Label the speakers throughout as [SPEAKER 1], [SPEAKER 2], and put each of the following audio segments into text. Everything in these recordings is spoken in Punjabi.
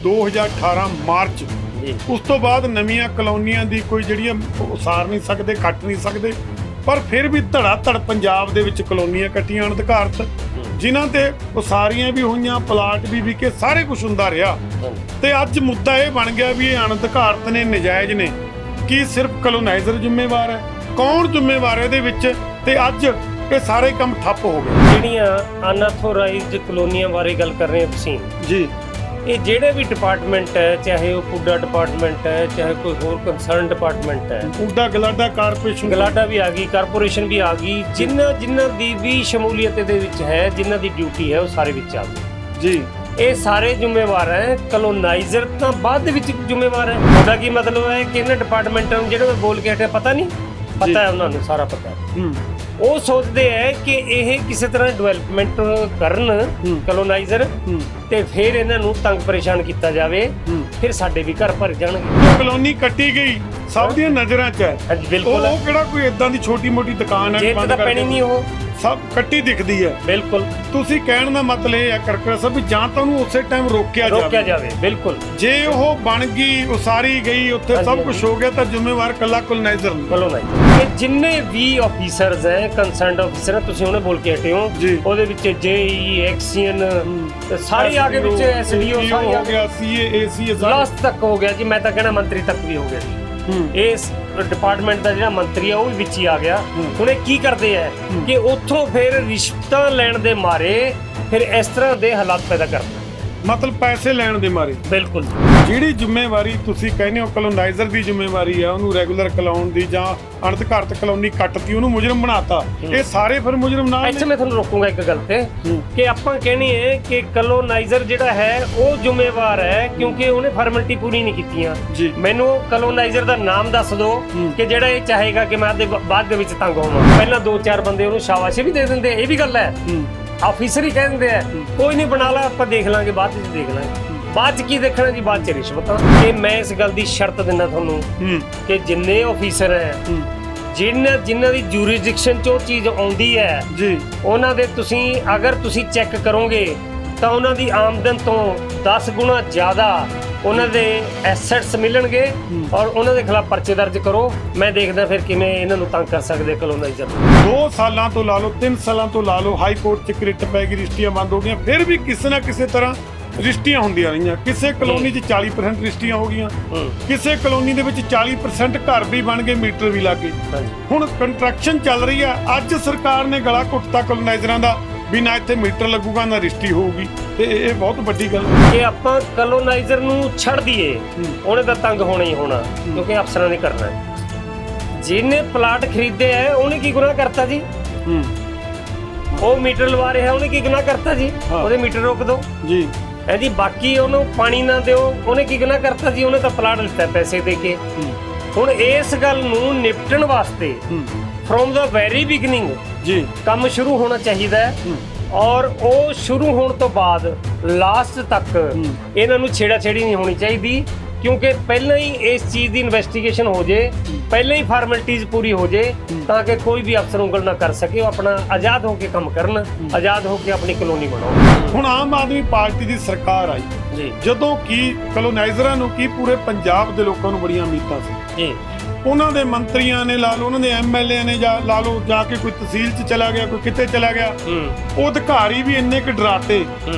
[SPEAKER 1] 2018 ਮਾਰਚ ਉਸ ਤੋਂ ਬਾਅਦ ਨਵੀਆਂ ਕਲੋਨੀਆਂ ਦੀ ਕੋਈ ਜਿਹੜੀਆਂ ਉਸਾਰ ਨਹੀਂ ਸਕਦੇ, ਕੱਟ ਨਹੀਂ ਸਕਦੇ, ਪਰ ਫਿਰ ਵੀ ਧੜਾ ਧੜ ਪੰਜਾਬ ਦੇ ਵਿੱਚ ਕਲੋਨੀਆਂ ਕੱਟੀਆਂ ਅਣਅਧਿਕਾਰਤ, ਜਿਨ੍ਹਾਂ ਤੇ ਉਸਾਰੀਆਂ ਵੀ ਹੋਈਆਂ, ਪਲਾਟ ਵੀ ਵਿਕੇ, ਸਾਰੇ ਕੁਝ ਹੁੰਦਾ ਰਿਹਾ। ਤੇ ਅੱਜ ਮੁੱਦਾ ਇਹ ਬਣ ਗਿਆ ਵੀ ਇਹ ਅਣਅਧਿਕਾਰਤ ਨੇ, ਨਜਾਇਜ਼ ਨੇ। ਕੀ ਸਿਰਫ ਕਲੋਨਾਈਜ਼ਰ ਜ਼ਿੰਮੇਵਾਰ ਹੈ? ਕੌਣ ਜ਼ਿੰਮੇਵਾਰ ਹੈ ਇਹਦੇ ਵਿੱਚ? ਤੇ ਅੱਜ ਇਹ ਸਾਰੇ ਕੰਮ ਠੱਪ ਹੋ ਗਏ।
[SPEAKER 2] ਜਿਹੜੀਆਂ ਅਨਆਥੋਰਾਈਜ਼ਡ ਕਲੋਨੀਆਂ ਬਾਰੇ ਗੱਲ ਕਰ ਰਹੇ ਹੋ ਤੁਸੀਂ
[SPEAKER 1] ਜੀ,
[SPEAKER 2] ਇਹ ਜਿਹੜੇ ਵੀ ਡਿਪਾਰਟਮੈਂਟ ਹੈ, ਚਾਹੇ ਉਹ ਪੁੱਡਾ ਡਿਪਾਰਟਮੈਂਟ ਹੈ, ਚਾਹੇ ਕੋਈ ਹੋਰ ਕੰਸਰਨ ਡਿਪਾਰਟਮੈਂਟ ਹੈ,
[SPEAKER 1] ਪੁੱਡਾ ਗਲਾਡਾ ਕਾਰਪੋਰੇਸ਼ਨ,
[SPEAKER 2] ਗਲਾਡਾ ਵੀ ਆ ਗਈ, ਕਾਰਪੋਰੇਸ਼ਨ ਵੀ ਆ ਗਈ, ਜਿਨ੍ਹਾਂ ਦੀ ਵੀ ਸ਼ਮੂਲੀਅਤ ਦੇ ਵਿੱਚ ਹੈ, ਜਿਨ੍ਹਾਂ ਦੀ ਡਿਊਟੀ ਹੈ, ਉਹ ਸਾਰੇ ਵਿੱਚ ਆ ਗਏ
[SPEAKER 1] ਜੀ।
[SPEAKER 2] ਇਹ ਸਾਰੇ ਜ਼ਿੰਮੇਵਾਰ ਹੈ। ਕਲੋਨਾਈਜ਼ਰ ਤਾਂ ਬਾਅਦ ਦੇ ਵਿੱਚ ਜ਼ਿੰਮੇਵਾਰ ਹੈ। ਉਹਦਾ ਕੀ ਮਤਲਬ ਹੈ ਕਿ ਇਹਨਾਂ ਡਿਪਾਰਟਮੈਂਟਾਂ ਨੂੰ ਜਿਹੜੇ ਮੈਂ ਬੋਲ ਕੇ ਹਟਿਆ ਪਤਾ ਨਹੀਂ, ਪਤਾ ਹੈ ਉਹਨਾਂ ਨੂੰ, ਸਾਰਾ ਪਤਾ ਹੈ। ਉਹ ਸੋਚਦੇ ਹੈ ਕਿ ਇਹ ਕਿਸੇ ਤਰ੍ਹਾਂ ਡਿਵੈਲਪਮੈਂਟ ਕਰਨ ਕਲੋਨਾਈਜ਼ਰ, ਤੇ ਫਿਰ ਇਹਨਾਂ ਨੂੰ ਤੰਗ ਪਰੇਸ਼ਾਨ ਕੀਤਾ ਜਾਵੇ, ਫਿਰ ਸਾਡੇ ਵੀ ਘਰ ਭਰ ਜਾਣਗੇ।
[SPEAKER 1] ਕਲੋਨੀ ਕੱਟੀ ਗਈ ਸਭ ਦੀਆਂ ਨਜ਼ਰਾਂ 'ਚ ਹੈ।
[SPEAKER 2] ਹਾਂਜੀ ਬਿਲਕੁਲ।
[SPEAKER 1] ਉਹ ਕਿਹੜਾ ਕੋਈ ਇਦਾਂ ਦੀ ਛੋਟੀ ਮੋਟੀ ਦੁਕਾਨ ਹੈ
[SPEAKER 2] ਜੇਬ 'ਚ ਤਾਂ ਪੈਣੀ ਨਹੀਂ, ਉਹ
[SPEAKER 1] ਸਭ ਕੱਟੀ ਦਿਖਦੀ ਹੈ।
[SPEAKER 2] ਬਿਲਕੁਲ।
[SPEAKER 1] ਤੁਸੀਂ ਕਹਿਣ ਦਾ ਮਤਲਬ ਇਹ ਹੈ ਕਰਕਰਾ ਸਾਹਿਬ ਵੀ ਜਾਂ ਤਾਂ ਉਹਨੂੰ ਉਸੇ ਟਾਈਮ ਰੋਕਿਆ
[SPEAKER 2] ਜਾਵੇ। ਬਿਲਕੁਲ।
[SPEAKER 1] ਜੇ ਉਹ ਬਣ ਗਈ, ਉਸਾਰੀ ਗਈ, ਉੱਥੇ ਸਭ ਕੁਝ ਹੋ ਗਿਆ, ਤਾਂ ਜ਼ਿੰਮੇਵਾਰ ਕੱਲਾ ਕਲੋਨਾਈਜ਼ਰ
[SPEAKER 2] ਨਹੀਂ। ਇਹ ਜਿੰਨੇ ਵੀ ਆਫੀਸਰਸ ਹੈ, ਕੰਸਰਨਡ ਆਫੀਸਰ, ਤੁਸੀਂ ਉਹਨੇ ਬੋਲ ਕੇ ਹਟੇ ਹੋ, ਉਹਦੇ ਵਿੱਚ ਜੇਈ, ਐਕਸੀਅਨ, ਸਾਰੇ ਆਗੇ ਵਿੱਚ ਐਸਡੀਓ
[SPEAKER 1] ਹੋ ਗਿਆ, ਸੀਏ, ਏਸੀ,
[SPEAKER 2] ਲਾਸਟ ਤੱਕ ਹੋ ਗਿਆ ਜੀ। ਮੈਂ ਤਾਂ ਕਹਿਣਾ ਮੰਤਰੀ ਤੱਕ ਵੀ ਹੋ ਗਿਆ ਜੀ। ਇਸ ਡਿਪਾਰਟਮੈਂਟ ਦਾ ਜਿਹੜਾ ਮੰਤਰੀ ਆ ਉਹ ਵੀ ਵਿੱਚ ਹੀ ਆ ਗਿਆ। ਹੁਣ ਇਹ ਕੀ ਕਰਦੇ ਆ ਕਿ ਉੱਥੋਂ ਫਿਰ ਰਿਸ਼ਵਤਾਂ ਲੈਣ ਦੇ ਮਾਰੇ ਫਿਰ ਇਸ ਤਰ੍ਹਾਂ ਦੇ ਹਾਲਾਤ ਪੈਦਾ ਕਰਦੇ,
[SPEAKER 1] ਮਤਲਬ ਪੈਸੇ ਲੈਣ ਦੇ ਮਾਰੇ।
[SPEAKER 2] ਬਿਲਕੁਲ।
[SPEAKER 1] ਜਿਹੜੀ ਜ਼ਿੰਮੇਵਾਰੀ ਤੁਸੀਂ ਕਹਿੰਦੇ ਹੋ ਕਲੋਨਾਈਜ਼ਰ ਦੀ ਜ਼ਿੰਮੇਵਾਰੀ ਆ, ਉਹਨੂੰ ਰੈਗੂਲਰ ਕਲਾਉਣ ਦੀ, ਜਾਂ ਅਣਅਧਿਕਾਰਤ ਕਲੋਨੀ ਕੱਟਤੀ ਉਹਨੂੰ ਮੁਜਰਮ ਬਣਾਤਾ, ਇਹ ਸਾਰੇ ਫਿਰ ਮੁਜਰਮ ਨਾਲ।
[SPEAKER 2] ਇੱਥੇ ਮੈਂ ਤੁਹਾਨੂੰ ਰੋਕੂੰਗਾ ਇੱਕ ਗੱਲ ਤੇ, ਕਿ ਆਪਾਂ ਕਹਿਣੀ ਹੈ ਕਿ ਕਲੋਨਾਈਜ਼ਰ ਜਿਹੜਾ ਹੈ ਉਹ ਜ਼ਿੰਮੇਵਾਰ ਹੈ ਕਿਉਂਕਿ ਉਹਨੇ ਫਾਰਮੈਲਿਟੀ ਪੂਰੀ ਨਹੀਂ ਕੀਤੀਆਂ। ਮੈਨੂੰ ਕਲੋਨਾਈਜ਼ਰ ਦਾ ਨਾਮ ਦੱਸ ਦਿਓ ਕਿ ਜਿਹੜਾ ਇਹ ਚਾਹੇਗਾ ਕਿ ਮੈਂ ਬਾਅਦ ਦੇ ਵਿੱਚ ਤੰਗ ਹੋਵਾਂ। ਪਹਿਲਾਂ 2-4 ਬੰਦੇ ਉਹਨੂੰ ਸ਼ਾਬਾਸ਼ੀ ਵੀ ਦੇ ਦਿੰਦੇ, ਇਹ ਵੀ ਗੱਲ ਹੈ। ਆਫੀਸਰ ਹੀ ਕਹਿ ਦਿੰਦੇ ਆ ਕੋਈ ਨਹੀਂ ਬਣਾ ਲਾ, ਆਪਾਂ ਦੇਖ ਲਾਂਗੇ, ਬਾਅਦ ਵਿੱਚ ਦੇਖ ਲਾਂਗੇ। ਬਾਅਦ ਚ ਕੀ ਦੇਖਣਾ ਜੀ? ਬਾਅਦ ਚ ਰਿਸ਼ਵਤਾਂ। ਤੇ ਮੈਂ ਇਸ ਗੱਲ ਦੀ ਸ਼ਰਤ ਦਿੰਦਾ ਤੁਹਾਨੂੰ ਕਿ ਜਿੰਨੇ ਆਫੀਸਰ ਹੈ, ਜਿਨ੍ਹਾਂ ਦੀ ਜੂਰਿਸਡਿਕਸ਼ਨ ਚ ਉਹ ਚੀਜ਼ ਆਉਂਦੀ ਹੈ ਜੀ, ਉਹਨਾਂ ਦੇ ਅਗਰ ਤੁਸੀਂ ਚੈੱਕ ਕਰੋਗੇ ਤਾਂ ਉਹਨਾਂ ਦੀ ਆਮਦਨ ਤੋਂ 10 ਗੁਣਾ ਜ਼ਿਆਦਾ ਉਹਨਾਂ ਦੇ ਐਸੈਟਸ ਮਿਲਣਗੇ, ਔਰ ਉਹਨਾਂ ਦੇ ਖਿਲਾਫ ਪਰਚੇ ਦਰਜ ਕਰੋ। ਮੈਂ ਦੇਖਦਾ ਫਿਰ ਕਿਵੇਂ ਇਹਨਾਂ ਨੂੰ ਤੰਗ ਕਰ ਸਕਦੇ ਕਲੋਨਾਈਜ਼ਰ।
[SPEAKER 1] 2 ਸਾਲਾਂ ਤੋਂ ਲਾ ਲਓ, 3 ਸਾਲਾਂ ਤੋਂ ਲਾ ਲਓ, ਹਾਈ ਕੋਰਟ 'ਚ ਰਿਟ ਪੈ ਗਈ, ਰਜਿਸਟਰੀਆਂ ਬੰਦ ਹੋ ਗਈਆਂ, ਫਿਰ ਵੀ ਕਿਸੇ ਨਾ ਕਿਸੇ ਤਰ੍ਹਾਂ ਰਜਿਸਟਰੀਆਂ ਹੁੰਦੀਆਂ ਰਹੀਆਂ। ਕਿਸੇ ਕਲੋਨੀ 'ਚ 40% ਰਜਿਸਟਰੀਆਂ ਹੋ ਗਈਆਂ, ਕਿਸੇ ਕਲੋਨੀ ਦੇ ਵਿੱਚ 40% ਘਰ ਵੀ ਬਣ ਗਏ, ਮੀਟਰ ਵੀ ਲੱਗ ਗਏ। ਹੁਣ ਕੰਸਟਰਕਸ਼ਨ ਚੱਲ ਰਹੀ ਹੈ। ਅੱਜ ਸਰਕਾਰ ਨੇ ਗਲਾ ਘੁੱਟਤਾ ਕਲੋਨਾਈਜ਼ਰਾਂ ਦਾ ਵੀ ਨਾ ਇੱਥੇ ਮੀਟਰ ਲੱਗੂਗਾ, ਨਾ ਰਜਿਸਟਰੀ ਹੋਊਗੀ, ਤੇ ਇਹ ਬਹੁਤ ਵੱਡੀ ਗੱਲ ਹੈ।
[SPEAKER 2] ਜੇ ਆਪਾਂ ਕਲੋਨਾਈਜ਼ਰ ਨੂੰ ਛੱਡ ਦਈਏ, ਉਹਨੇ ਤਾਂ ਤੰਗ ਹੋਣਾ ਹੀ ਹੋਣਾ, ਕਿਉਂਕਿ ਅਫਸਰਾਂ ਨੇ ਕਰਨਾ ਹੈ। ਜਿਹਨੇ ਪਲਾਟ ਖਰੀਦੇ ਹੈ ਉਹਨੇ ਕੀ ਗੁਨਾਹ ਕਰਤਾ ਜੀ? ਉਹ ਮੀਟਰ ਲਵਾ ਰਿਹਾ, ਉਹਨੇ ਕੀ ਗੁਨਾਹ ਕਰਤਾ ਜੀ? ਉਹਦੇ ਮੀਟਰ ਰੋਕ ਦਿਓ ਜੀ। ਹੈ ਜੀ। ਬਾਕੀ ਉਹਨੂੰ ਪਾਣੀ ਨਾ ਦਿਓ, ਉਹਨੇ ਕੀ ਗੁਨਾਹ ਕਰਤਾ ਜੀ? ਉਹਨੇ ਤਾਂ ਪਲਾਟ ਲਿੱਤਾ ਪੈਸੇ ਦੇ ਕੇ। ਹੁਣ ਇਸ ਗੱਲ ਨੂੰ ਨਿਪਟਣ ਵਾਸਤੇ ਫਰੋਮ ਦਾ ਵੈਰੀ ਬਿਗਨਿੰਗ ਜੀ ਕੰਮ ਸ਼ੁਰੂ ਹੋਣਾ ਚਾਹੀਦਾ ਹੈ, ਔਰ ਉਹ ਸ਼ੁਰੂ ਹੋਣ ਤੋਂ ਬਾਅਦ ਲਾਸਟ ਤੱਕ ਇਹਨਾਂ ਨੂੰ ਛੇੜਾ-ਛੇੜੀ ਨਹੀਂ ਹੋਣੀ ਚਾਹੀਦੀ, ਕਿਉਂਕਿ ਪਹਿਲਾਂ ਹੀ ਇਸ ਚੀਜ਼ ਦੀ ਇਨਵੈਸਟੀਗੇਸ਼ਨ ਹੋ ਜੇ, ਪਹਿਲਾਂ ਹੀ ਫਾਰਮੈਲਿਟੀਜ਼ ਪੂਰੀ ਹੋ ਜੇ, ਤਾਂ ਕਿ ਕੋਈ ਵੀ ਅਫਸਰ ਉਂਗਲ ਨਾ ਕਰ ਸਕੇ। ਉਹ ਆਪਣਾ ਆਜ਼ਾਦ ਹੋ ਕੇ ਕੰਮ ਕਰਨ, ਆਜ਼ਾਦ ਹੋ ਕੇ ਆਪਣੀ ਕਲੋਨੀ ਬਣਾਓ।
[SPEAKER 1] ਹੁਣ ਆਮ ਆਦਮੀ ਪਾਰਟੀ ਦੀ ਸਰਕਾਰ ਆਈ ਜੀ, ਜਦੋਂ ਕੀ ਕਲੋਨਾਈਜ਼ਰਾਂ ਨੂੰ ਕੀ ਪੂਰੇ ਪੰਜਾਬ ਦੇ ਲੋਕਾਂ ਨੂੰ ਬੜੀਆਂ ਉਮੀਦਾਂ ਸੀ ਜੀ। ਉਹਨਾਂ ਦੇ ਮੰਤਰੀਆਂ ਨੇ ਲਾ ਲਓ, ਉਹਨਾਂ ਦੇ ਐਮਐਲਏ ਨੇ ਲਾ ਲਓ, ਜਾ ਕੇ ਕੋਈ ਤਹਿਸੀਲ 'ਚ ਚਲਾ ਗਿਆ, ਕੋਈ ਕਿਤੇ ਚਲਾ ਗਿਆ, ਉਹ ਅਧਿਕਾਰੀ ਵੀ ਇੰਨੇ ਕੁ ਡਰਾਤੇ,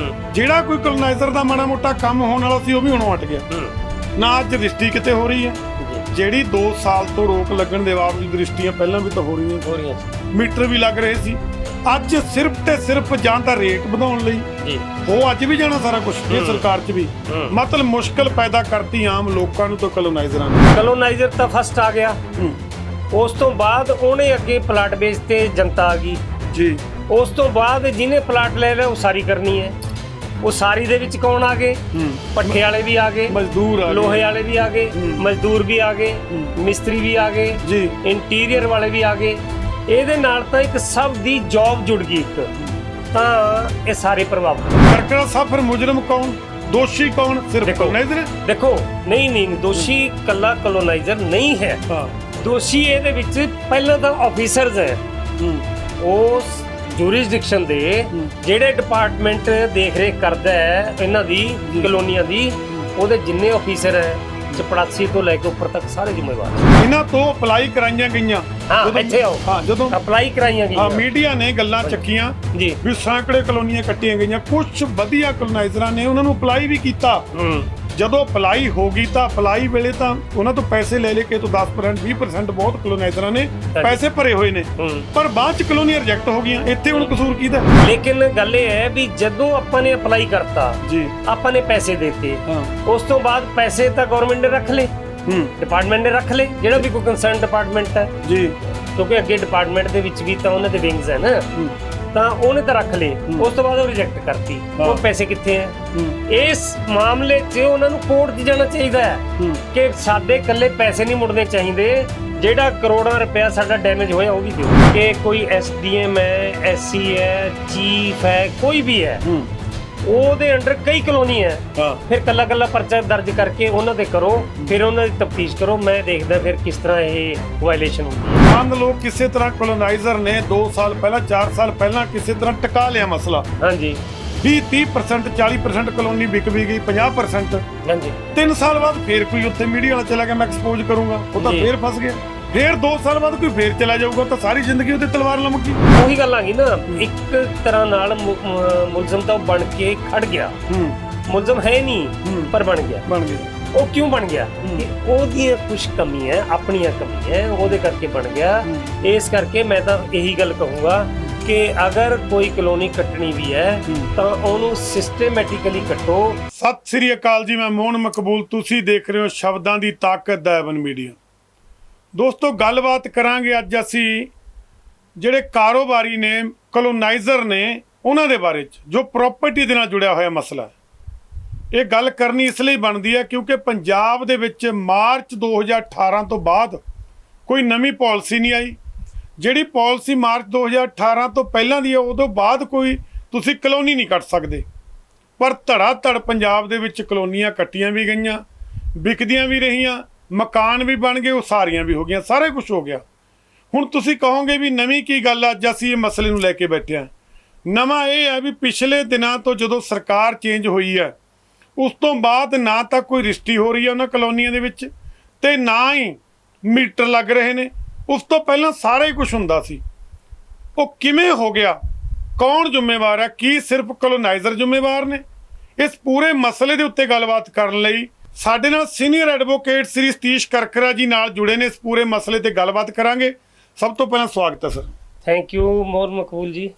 [SPEAKER 1] ਜਿਹੜਾ ਕੋਈ ਕਲੋਨਾਈਜ਼ਰ ਦਾ ਮਾੜਾ ਮੋਟਾ ਕੰਮ ਹੋਣ ਵਾਲਾ ਸੀ ਉਹ ਵੀ ਹੁਣ ਹਟ ਗਿਆ। ਨਾ ਅੱਜ ਰਜਿਸਟਰੀ ਕਿਤੇ ਹੋ ਰਹੀ ਹੈ, ਜਿਹੜੀ 2 ਸਾਲ ਤੋਂ ਰੋਕ ਲੱਗਣ ਦੇ ਬਾਵਜੂਦ ਰਜਿਸਟਰੀਆਂ ਪਹਿਲਾਂ ਵੀ ਤਾਂ ਹੋ ਰਹੀਆਂ, ਮੀਟਰ ਵੀ ਲੱਗ ਰਹੇ ਸੀ। ਅੱਜ ਸਿਰਫ ਤੇ ਸਿਰਫ ਜਾਂ ਤਾਂ ਰੇਟ ਵਧਾਉਣ ਲਈ ਉਹ ਅੱਜ ਵੀ ਜਾਣਾ ਸਾਰਾ ਕੁਝ ਇਹ ਸਰਕਾਰ 'ਚ ਵੀ, ਮਤਲਬ ਮੁਸ਼ਕਲ ਪੈਦਾ ਕਰਤੀ ਆਮ ਲੋਕਾਂ ਨੂੰ ਤਾਂ ਕਲੋਨਾਈਜ਼ਰਾਂ ਨੂੰ।
[SPEAKER 2] ਕਲੋਨਾਈਜ਼ਰ ਤਾਂ ਫਸਟ ਆ ਗਿਆ, ਉਸ ਤੋਂ ਬਾਅਦ ਉਹਨੇ ਅੱਗੇ ਪਲਾਟ ਵੇਚਤੇ, ਜਨਤਾ ਆ ਗਈ ਜੀ। ਉਸ ਤੋਂ ਬਾਅਦ ਜਿਹਨੇ ਪਲਾਟ ਲੈ ਲਿਆ ਉਸਾਰੀ ਕਰਨੀ ਹੈ, ਉਸਾਰੀ ਦੇ ਵਿੱਚ ਕੌਣ ਆ ਗਏ? ਪੱਠੇ ਵਾਲੇ ਵੀ ਆ ਗਏ, ਮਜ਼ਦੂਰ, ਲੋਹੇ ਵਾਲੇ ਵੀ ਆ ਗਏ, ਮਜ਼ਦੂਰ ਵੀ ਆ ਗਏ, ਮਿਸਤਰੀ ਵੀ ਆ ਗਏ ਜੀ, ਇੰਟੀਰੀਅਰ ਵਾਲੇ ਵੀ ਆ ਗਏ। ਇਹਦੇ ਨਾਲ ਤਾਂ ਇੱਕ ਸਭ ਦੀ ਜੌਬ ਜੁੜ ਗਈ, ਇੱਕ ਤਾਂ ਇਹ ਸਾਰੇ ਪ੍ਰਭਾਵਿਤ।
[SPEAKER 1] ਕਰਕਰਾ ਸਾਹਿਬ ਫਿਰ ਮੁਜਰਮ ਕੌਣ, ਦੋਸ਼ੀ ਕੌਣ? ਸਿਰਫ ਕਲੋਨਾਈਜ਼ਰ?
[SPEAKER 2] ਦੇਖੋ, ਨਹੀਂ, ਦੋਸ਼ੀ ਕੱਲਾ ਕਲੋਨਾਈਜ਼ਰ ਨਹੀਂ ਹੈ। ਦੋਸ਼ੀ ਇਹਦੇ ਵਿੱਚ ਪਹਿਲਾਂ ਤਾਂ ਆਫੀਸਰਸ ਹੈ, ਉਸ ਜੂਰਿਸਡਿਕਸ਼ਨ ਦੇ ਜਿਹੜੇ ਡਿਪਾਰਟਮੈਂਟ ਦੇਖ ਰੇਖ ਕਰਦਾ ਹੈ ਇਹਨਾਂ ਦੀ ਕਲੋਨੀਆਂ ਦੀ, ਉਹਦੇ ਜਿੰਨੇ ਆਫੀਸਰ ਹੈ ਚਪੜਾਸੀ ਤੋਂ ਲੈ ਕੇ ਉੱਪਰ ਤੱਕ ਸਾਰੇ ਜ਼ਿੰਮੇਵਾਰ।
[SPEAKER 1] ਇਹਨਾਂ ਤੋਂ ਅਪਲਾਈ ਕਰਾਈਆਂ ਗਈਆਂ।
[SPEAKER 2] ਹਾਂ ਇੱਥੇ ਆਓ।
[SPEAKER 1] ਹਾਂ ਜਦੋਂ
[SPEAKER 2] ਅਪਲਾਈ ਕਰਾਈਆਂ ਗਈਆਂ,
[SPEAKER 1] ਮੀਡੀਆ ਨੇ ਗੱਲਾਂ ਚੱਕੀਆਂ
[SPEAKER 2] ਜੀ
[SPEAKER 1] ਵੀ ਸੈਂਕੜੇ ਕਲੋਨੀਆਂ ਕੱਟੀਆਂ ਗਈਆਂ। ਕੁਝ ਵਧੀਆ ਕਲੋਨਾਈਜ਼ਰਾਂ ਨੇ ਉਹਨਾਂ ਨੂੰ ਅਪਲਾਈ ਵੀ ਕੀਤਾ। ਜਦੋਂ ਅਪਲਾਈ ਹੋ ਗਈ ਤਾਂ ਅਪਲਾਈ ਵੇਲੇ ਤਾਂ ਉਹਨਾਂ ਤੋਂ ਪੈਸੇ ਲੈ ਕੇ ਤੋਂ 10% 20% ਬਹੁਤ ਕਲੋਨਾਈਜ਼ਰਾਂ ਨੇ ਪੈਸੇ ਭਰੇ ਹੋਏ ਨੇ, ਪਰ ਬਾਅਦ ਚ ਕਲੋਨੀਆਂ ਰਿਜੈਕਟ ਹੋ ਗਈਆਂ। ਇੱਥੇ ਹੁਣ ਕਸੂਰ ਕਿਹਦਾ?
[SPEAKER 2] ਲੇਕਿਨ ਗੱਲ ਇਹ ਹੈ ਵੀ ਜਦੋਂ ਆਪਾਂ ਨੇ ਅਪਲਾਈ ਕਰਤਾ
[SPEAKER 1] ਜੀ, ਆਪਾਂ
[SPEAKER 2] ਨੇ ਪੈਸੇ ਦਿੱਤੇ, ਉਸ ਤੋਂ ਬਾਅਦ ਪੈਸੇ ਤਾਂ ਗਵਰਨਮੈਂਟ ਨੇ ਰੱਖ ਲਏ, ਡਿਪਾਰਟਮੈਂਟ ਨੇ ਰੱਖ ਲਏ, ਜਿਹੜਾ ਵੀ ਕੋਈ ਕੰਸਰਨ ਡਿਪਾਰਟਮੈਂਟ ਹੈ ਜੀ, ਕਿਉਂਕਿ ਅੱਗੇ ਡਿਪਾਰਟਮੈਂਟ ਦੇ ਵਿੱਚ ਵੀ ਤਾਂ ਉਹਨਾਂ ਦੇ ਵਿੰਗਸ ਹੈ ਨਾ, ਤਾਂ ਉਹਨੇ ਤਾਂ ਰੱਖ ਲਏ। ਉਸ ਤੋਂ ਬਾਅਦ ਉਹ ਰਿਜੈਕਟ ਕਰਤੀ, ਉਹ ਪੈਸੇ ਕਿੱਥੇ ਹੈ? ਇਸ ਮਾਮਲੇ 'ਚ ਉਹਨਾਂ ਨੂੰ ਕੋਰਟ 'ਚ ਜਾਣਾ ਚਾਹੀਦਾ ਹੈ ਕਿ ਸਾਡੇ ਇਕੱਲੇ ਪੈਸੇ ਨਹੀਂ ਮੁੜਨੇ ਚਾਹੀਦੇ, ਜਿਹੜਾ ਕਰੋੜਾਂ ਰੁਪਇਆ ਸਾਡਾ ਡੈਮੇਜ ਹੋਇਆ ਉਹ ਵੀ ਦਿਓ। ਕਿ ਕੋਈ ਐਸਡੀਐਮ ਹੈ, ਐਸਸੀ ਹੈ, ਚੀਫ ਹੈ, ਕੋਈ ਵੀ ਹੈ, ਉਹਦੇ ਅੰਡਰ ਕਈ ਕਲੋਨੀ ਹੈ, ਫਿਰ ਕੱਲਾ ਕੱਲਾ ਪਰਚਾ ਦਰਜ ਕਰਕੇ ਉਹਨਾਂ ਤੇ ਕਰੋ, ਫਿਰ ਉਹਨਾਂ ਦੀ ਤਫਤੀਸ਼ ਕਰੋ। ਮੈਂ ਦੇਖਦਾ ਫਿਰ ਕਿਸ ਤਰ੍ਹਾਂ ਇਹ ਵਾਇਲੇਸ਼ਨ ਹੁੰਦੀ ਹੈ।
[SPEAKER 1] ਮੰਨ ਲਓ ਕਿਸੇ ਤਰ੍ਹਾਂ ਕਲੋਨਾਈਜ਼ਰ ਨੇ 2 ਸਾਲ ਪਹਿਲਾਂ 4 ਸਾਲ ਪਹਿਲਾਂ ਕਿਸੇ ਤਰ੍ਹਾਂ ਟਿਕਾ ਲਿਆ ਮਸਲਾ, ਹਾਂਜੀ 20-30% 40% ਕਲੋਨੀ ਵਿਕ ਵੀ ਗਈ, 50%, ਹਾਂਜੀ 3 ਸਾਲ ਬਾਅਦ ਫੇਰ ਕੋਈ ਉੱਥੇ ਮੀਡੀਆ ਵਾਲਾ ਚਲਾ ਗਿਆ ਮੈਂ ਐਕਸਪੋਜ਼ ਕਰੂੰਗਾ, ਉਹ ਤਾਂ ਫੇਰ ਫਸ ਗਿਆ। ਫੇਰ 2 ਸਾਲ ਬਾਅਦ ਕੋਈ ਫੇਰ ਚਲਾ ਜਾਊਗਾ ਤਾਂ ਸਾਰੀ ਜ਼ਿੰਦਗੀ ਉਹਦੇ ਤਲਵਾਰ ਲਮਕੀ।
[SPEAKER 2] ਉਹੀ ਗੱਲ ਆ ਗਈ ਨਾ, ਇੱਕ ਤਰ੍ਹਾਂ ਨਾਲ ਮੁਲਜ਼ਮ ਤਾਂ ਬਣ ਕੇ ਖੜ ਗਿਆ। ਮੁਲਜ਼ਮ ਹੈ ਨਹੀਂ ਪਰ ਬਣ ਗਿਆ। ਉਹ ਕਿਉਂ ਬਣ ਗਿਆ? ਕਿ ਉਹਦੀਆਂ ਕੁਝ ਕਮੀਆਂ, ਆਪਣੀਆਂ ਕਮੀਆਂ, ਉਹਦੇ ਕਰਕੇ ਬਣ ਗਿਆ। ਇਸ ਕਰਕੇ ਮੈਂ ਤਾਂ ਇਹੀ ਗੱਲ ਕਹੂੰਗਾ ਕਿ ਅਗਰ ਕੋਈ ਕਲੋਨੀ ਕੱਟਣੀ ਵੀ ਹੈ ਤਾਂ ਉਹਨੂੰ ਸਿਸਟਮੈਟਿਕਲੀ ਕੱਟੋ।
[SPEAKER 1] ਸਤਿ ਸ੍ਰੀ ਅਕਾਲ ਜੀ, ਮੈਂ ਮੋਹਨ ਮਕਬੂਲ, ਤੁਸੀਂ ਦੇਖ ਰਹੇ ਹੋ ਸ਼ਬਦਾਂ ਦੀ ਤਾਕਤ ਦਾ ਐਵਨ ਮੀਡੀਆ। ਦੋਸਤੋ, ਗੱਲਬਾਤ ਕਰਾਂਗੇ ਅੱਜ ਅਸੀਂ ਜਿਹੜੇ ਕਾਰੋਬਾਰੀ ਨੇ, ਕਲੋਨਾਈਜ਼ਰ ਨੇ, ਉਹਨਾਂ ਦੇ ਬਾਰੇ 'ਚ ਜੋ ਪ੍ਰਾਪਰਟੀ ਦੇ ਨਾਲ ਜੁੜਿਆ ਹੋਇਆ ਮਸਲਾ ਹੈ। ਇਹ ਗੱਲ ਕਰਨੀ ਇਸ ਲਈ ਬਣਦੀ ਹੈ ਕਿਉਂਕਿ ਪੰਜਾਬ ਦੇ ਵਿੱਚ ਮਾਰਚ 2018 ਤੋਂ ਬਾਅਦ ਕੋਈ ਨਵੀਂ ਪਾਲਿਸੀ ਨਹੀਂ ਆਈ। ਜਿਹੜੀ ਪਾਲਿਸੀ ਮਾਰਚ 2018 ਤੋਂ ਪਹਿਲਾਂ ਦੀ ਹੈ, ਉਦੋਂ ਬਾਅਦ ਕੋਈ ਤੁਸੀਂ ਕਲੋਨੀ ਨਹੀਂ ਕੱਟ ਸਕਦੇ। ਪਰ ਧੜਾ ਧੜ ਪੰਜਾਬ ਦੇ ਵਿੱਚ ਕਲੋਨੀਆਂ ਕੱਟੀਆਂ ਵੀ ਗਈਆਂ, ਵਿਕਦੀਆਂ ਵੀ ਰਹੀਆਂ, ਮਕਾਨ ਵੀ ਬਣ ਗਏ, ਉਸਾਰੀਆਂ ਵੀ ਹੋ ਗਈਆਂ, ਸਾਰਾ ਕੁਝ ਹੋ ਗਿਆ। ਹੁਣ ਤੁਸੀਂ ਕਹੋਗੇ ਵੀ ਨਵੀਂ ਕੀ ਗੱਲ ਆ? ਅੱਜ ਅਸੀਂ ਇਹ ਮਸਲੇ ਨੂੰ ਲੈ ਕੇ ਬੈਠੇ ਹਾਂ। ਨਵਾਂ ਇਹ ਹੈ ਵੀ ਪਿਛਲੇ ਦਿਨਾਂ ਤੋਂ ਜਦੋਂ ਸਰਕਾਰ ਚੇਂਜ ਹੋਈ ਹੈ, ਉਸ ਤੋਂ ਬਾਅਦ ਨਾ ਤਾਂ ਕੋਈ ਰਜਿਸਟਰੀ ਹੋ ਰਹੀ ਹੈ ਉਹਨਾਂ ਕਲੋਨੀਆਂ ਦੇ ਵਿੱਚ, ਤੇ ਨਾ ਹੀ ਮੀਟਰ ਲੱਗ ਰਹੇ ਨੇ। ਉਸ ਤੋਂ ਪਹਿਲਾਂ ਸਾਰਾ ਹੀ ਕੁਝ ਹੁੰਦਾ ਸੀ। ਉਹ ਕਿਵੇਂ ਹੋ ਗਿਆ? ਕੌਣ ਜ਼ਿੰਮੇਵਾਰ ਹੈ? ਕੀ ਸਿਰਫ ਕਲੋਨਾਈਜ਼ਰ ਜ਼ਿੰਮੇਵਾਰ ਨੇ? ਇਸ ਪੂਰੇ ਮਸਲੇ ਦੇ ਉੱਤੇ ਗੱਲਬਾਤ ਕਰਨ ਲਈ ਸਾਡੇ ਨਾਲ ਸੀਨੀਅਰ ਐਡਵੋਕੇਟ ਸ੍ਰੀ ਸਤੀਸ਼ ਕਰਕਰਾ ਜੀ ਨਾਲ ਜੁੜੇ ਨੇ। ਇਸ ਪੂਰੇ ਮਸਲੇ ਤੇ ਗੱਲਬਾਤ ਕਰਾਂਗੇ। ਸਭ ਤੋਂ ਪਹਿਲਾਂ ਸਵਾਗਤ ਹੈ ਸਰ।
[SPEAKER 2] ਥੈਂਕ ਯੂ ਮੋਹਨ ਮਕਬੂਲ ਜੀ।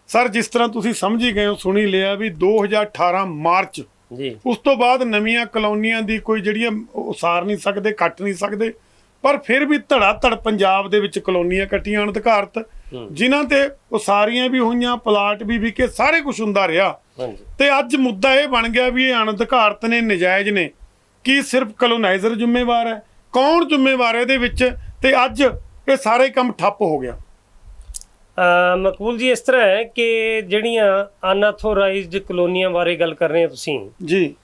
[SPEAKER 1] ਸਰ, ਜਿਸ ਤਰ੍ਹਾਂ ਤੁਸੀਂ ਸਮਝ ਹੀ ਗਏ ਹੋ, ਸੁਣੀ ਲਿਆ ਵੀ 2018 ਮਾਰਚ ਜੀ, ਉਸ ਤੋਂ ਬਾਅਦ ਨਵੀਆਂ ਕਲੋਨੀਆਂ ਦੀ ਕੋਈ ਜਿਹੜੀਆਂ ਉਸਾਰ ਨਹੀਂ ਸਕਦੇ, ਕੱਟ ਨਹੀਂ ਸਕਦੇ, ਪਰ ਫਿਰ ਵੀ ਧੜਾ ਧੜ ਪੰਜਾਬ ਦੇ ਵਿੱਚ ਕਲੋਨੀਆਂ ਕੱਟੀਆਂ ਅਣਅਧਿਕਾਰਤ, ਜਿਨ੍ਹਾਂ ਤੇ ਉਸਾਰੀਆਂ ਵੀ ਹੋਈਆਂ, ਪਲਾਟ ਵੀ ਵਿਕੇ, ਸਾਰੇ ਕੁਝ ਹੁੰਦਾ ਰਿਹਾ। ਤੇ ਅੱਜ ਮੁੱਦਾ ਇਹ ਬਣ ਗਿਆ ਵੀ ਇਹ ਅਣਅਧਿਕਾਰਤ ਨੇ, ਨਜਾਇਜ਼ ਨੇ। ਕੀ ਸਿਰਫ ਕਲੋਨਾਈਜ਼ਰ ਜ਼ਿੰਮੇਵਾਰ ਹੈ? ਕੌਣ ਜ਼ਿੰਮੇਵਾਰ ਹੈ ਇਹਦੇ ਵਿੱਚ? ਤੇ ਅੱਜ ਇਹ ਸਾਰੇ ਕੰਮ ਠੱਪ ਹੋ ਗਿਆ।
[SPEAKER 2] ਮਕਬੂਲ ਜੀ, ਇਸ ਤਰ੍ਹਾਂ ਹੈ ਕਿ ਜਿਹੜੀਆਂ ਅਨਆਥੋਰਾਈਜ਼ਡ ਕਲੋਨੀਆਂ ਬਾਰੇ ਗੱਲ ਕਰ ਰਹੇ ਹੋ ਤੁਸੀਂ ਜੀ,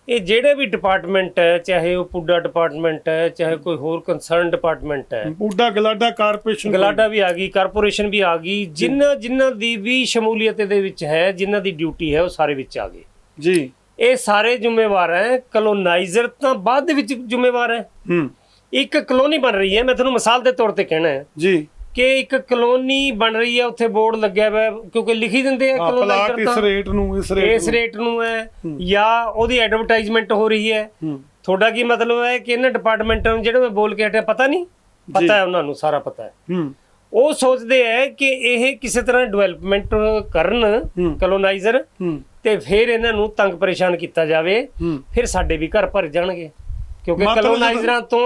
[SPEAKER 2] ਇਹ ਜਿਹੜੇ ਵੀ ਡਿਪਾਰਟਮੈਂਟ ਹੈ, ਚਾਹੇ ਉਹ ਪੁੱਡਾ ਡਿਪਾਰਟਮੈਂਟ ਹੈ, ਚਾਹੇ ਕੋਈ ਹੋਰ ਕੰਸਰਨ ਡਿਪਾਰਟਮੈਂਟ ਹੈ,
[SPEAKER 1] ਪੁੱਡਾ, ਗਲਾਡਾ ਕਾਰਪੋਰੇਸ਼ਨ,
[SPEAKER 2] ਗਲਾਡਾ ਵੀ ਆ ਗਈ, ਕਾਰਪੋਰੇਸ਼ਨ ਵੀ ਆ ਗਈ, ਜਿਨ੍ਹਾਂ ਦੀ ਵੀ ਸ਼ਮੂਲੀਅਤ ਦੇ ਵਿੱਚ ਹੈ, ਜਿਨ੍ਹਾਂ ਦੀ ਡਿਊਟੀ ਹੈ, ਉਹ ਸਾਰੇ ਵਿੱਚ ਆ ਗਏ ਜੀ। ਇਹ ਸਾਰੇ ਜ਼ਿੰਮੇਵਾਰ ਹੈ। ਕਲੋਨਾਈਜ਼ਰ ਤਾਂ ਬਾਅਦ ਦੇ ਵਿੱਚ ਜ਼ਿੰਮੇਵਾਰ ਹੈ। ਇੱਕ ਕਲੋਨੀ ਬਣ ਰਹੀ ਹੈ, ਮੈਂ ਤੁਹਾਨੂੰ ਮਿਸਾਲ ਦੇ ਤੌਰ ਤੇ ਕਹਿਣਾ ਹੈ ਜੀ ਕਿ ਇੱਕ ਕਲੋਨੀ ਬਣ ਰਹੀ ਹੈ, ਉੱਥੇ ਬੋਰਡ ਲੱਗਿਆ ਹੋਇਆ, ਕਿਉਂਕਿ ਲਿਖੀ ਦਿੰਦੇ ਆ ਕਲੋਨਾਈਜ਼ਰ ਤਾਂ ਇਸ ਰੇਟ ਨੂੰ ਹੈ, ਜਾਂ ਉਹਦੀ ਐਡਵਰਟਾਈਜ਼ਮੈਂਟ ਹੋ ਰਹੀ ਹੈ। ਤੁਹਾਡਾ ਕੀ ਮਤਲਬ ਹੈ ਕਿ ਇਹਨਾਂ ਡਿਪਾਰਟਮੈਂਟਾਂ ਨੂੰ, ਜਿਹੜੇ ਮੈਂ ਬੋਲ ਕੇ ਹਟਿਆ, ਪਤਾ ਨਹੀਂ? ਪਤਾ ਹੈ ਉਹਨਾਂ ਨੂੰ, ਸਾਰਾ ਪਤਾ ਹੈ। ਉਹ ਸੋਚਦੇ ਹੈ ਕਿ ਇਹ ਕਿਸੇ ਤਰ੍ਹਾਂ ਡਿਵੈਲਪਮੈਂਟ ਕਰਨ ਕਲੋਨਾਈਜ਼ਰ, ਤੇ ਫਿਰ ਇਹਨਾਂ ਨੂੰ ਤੰਗ ਪਰੇਸ਼ਾਨ ਕੀਤਾ ਜਾਵੇ, ਫਿਰ ਸਾਡੇ ਵੀ ਘਰ ਭਰ ਜਾਣਗੇ। ਕਿਉਂਕਿ ਕਲੋਨਾਈਜ਼ਰਾਂ ਤੋਂ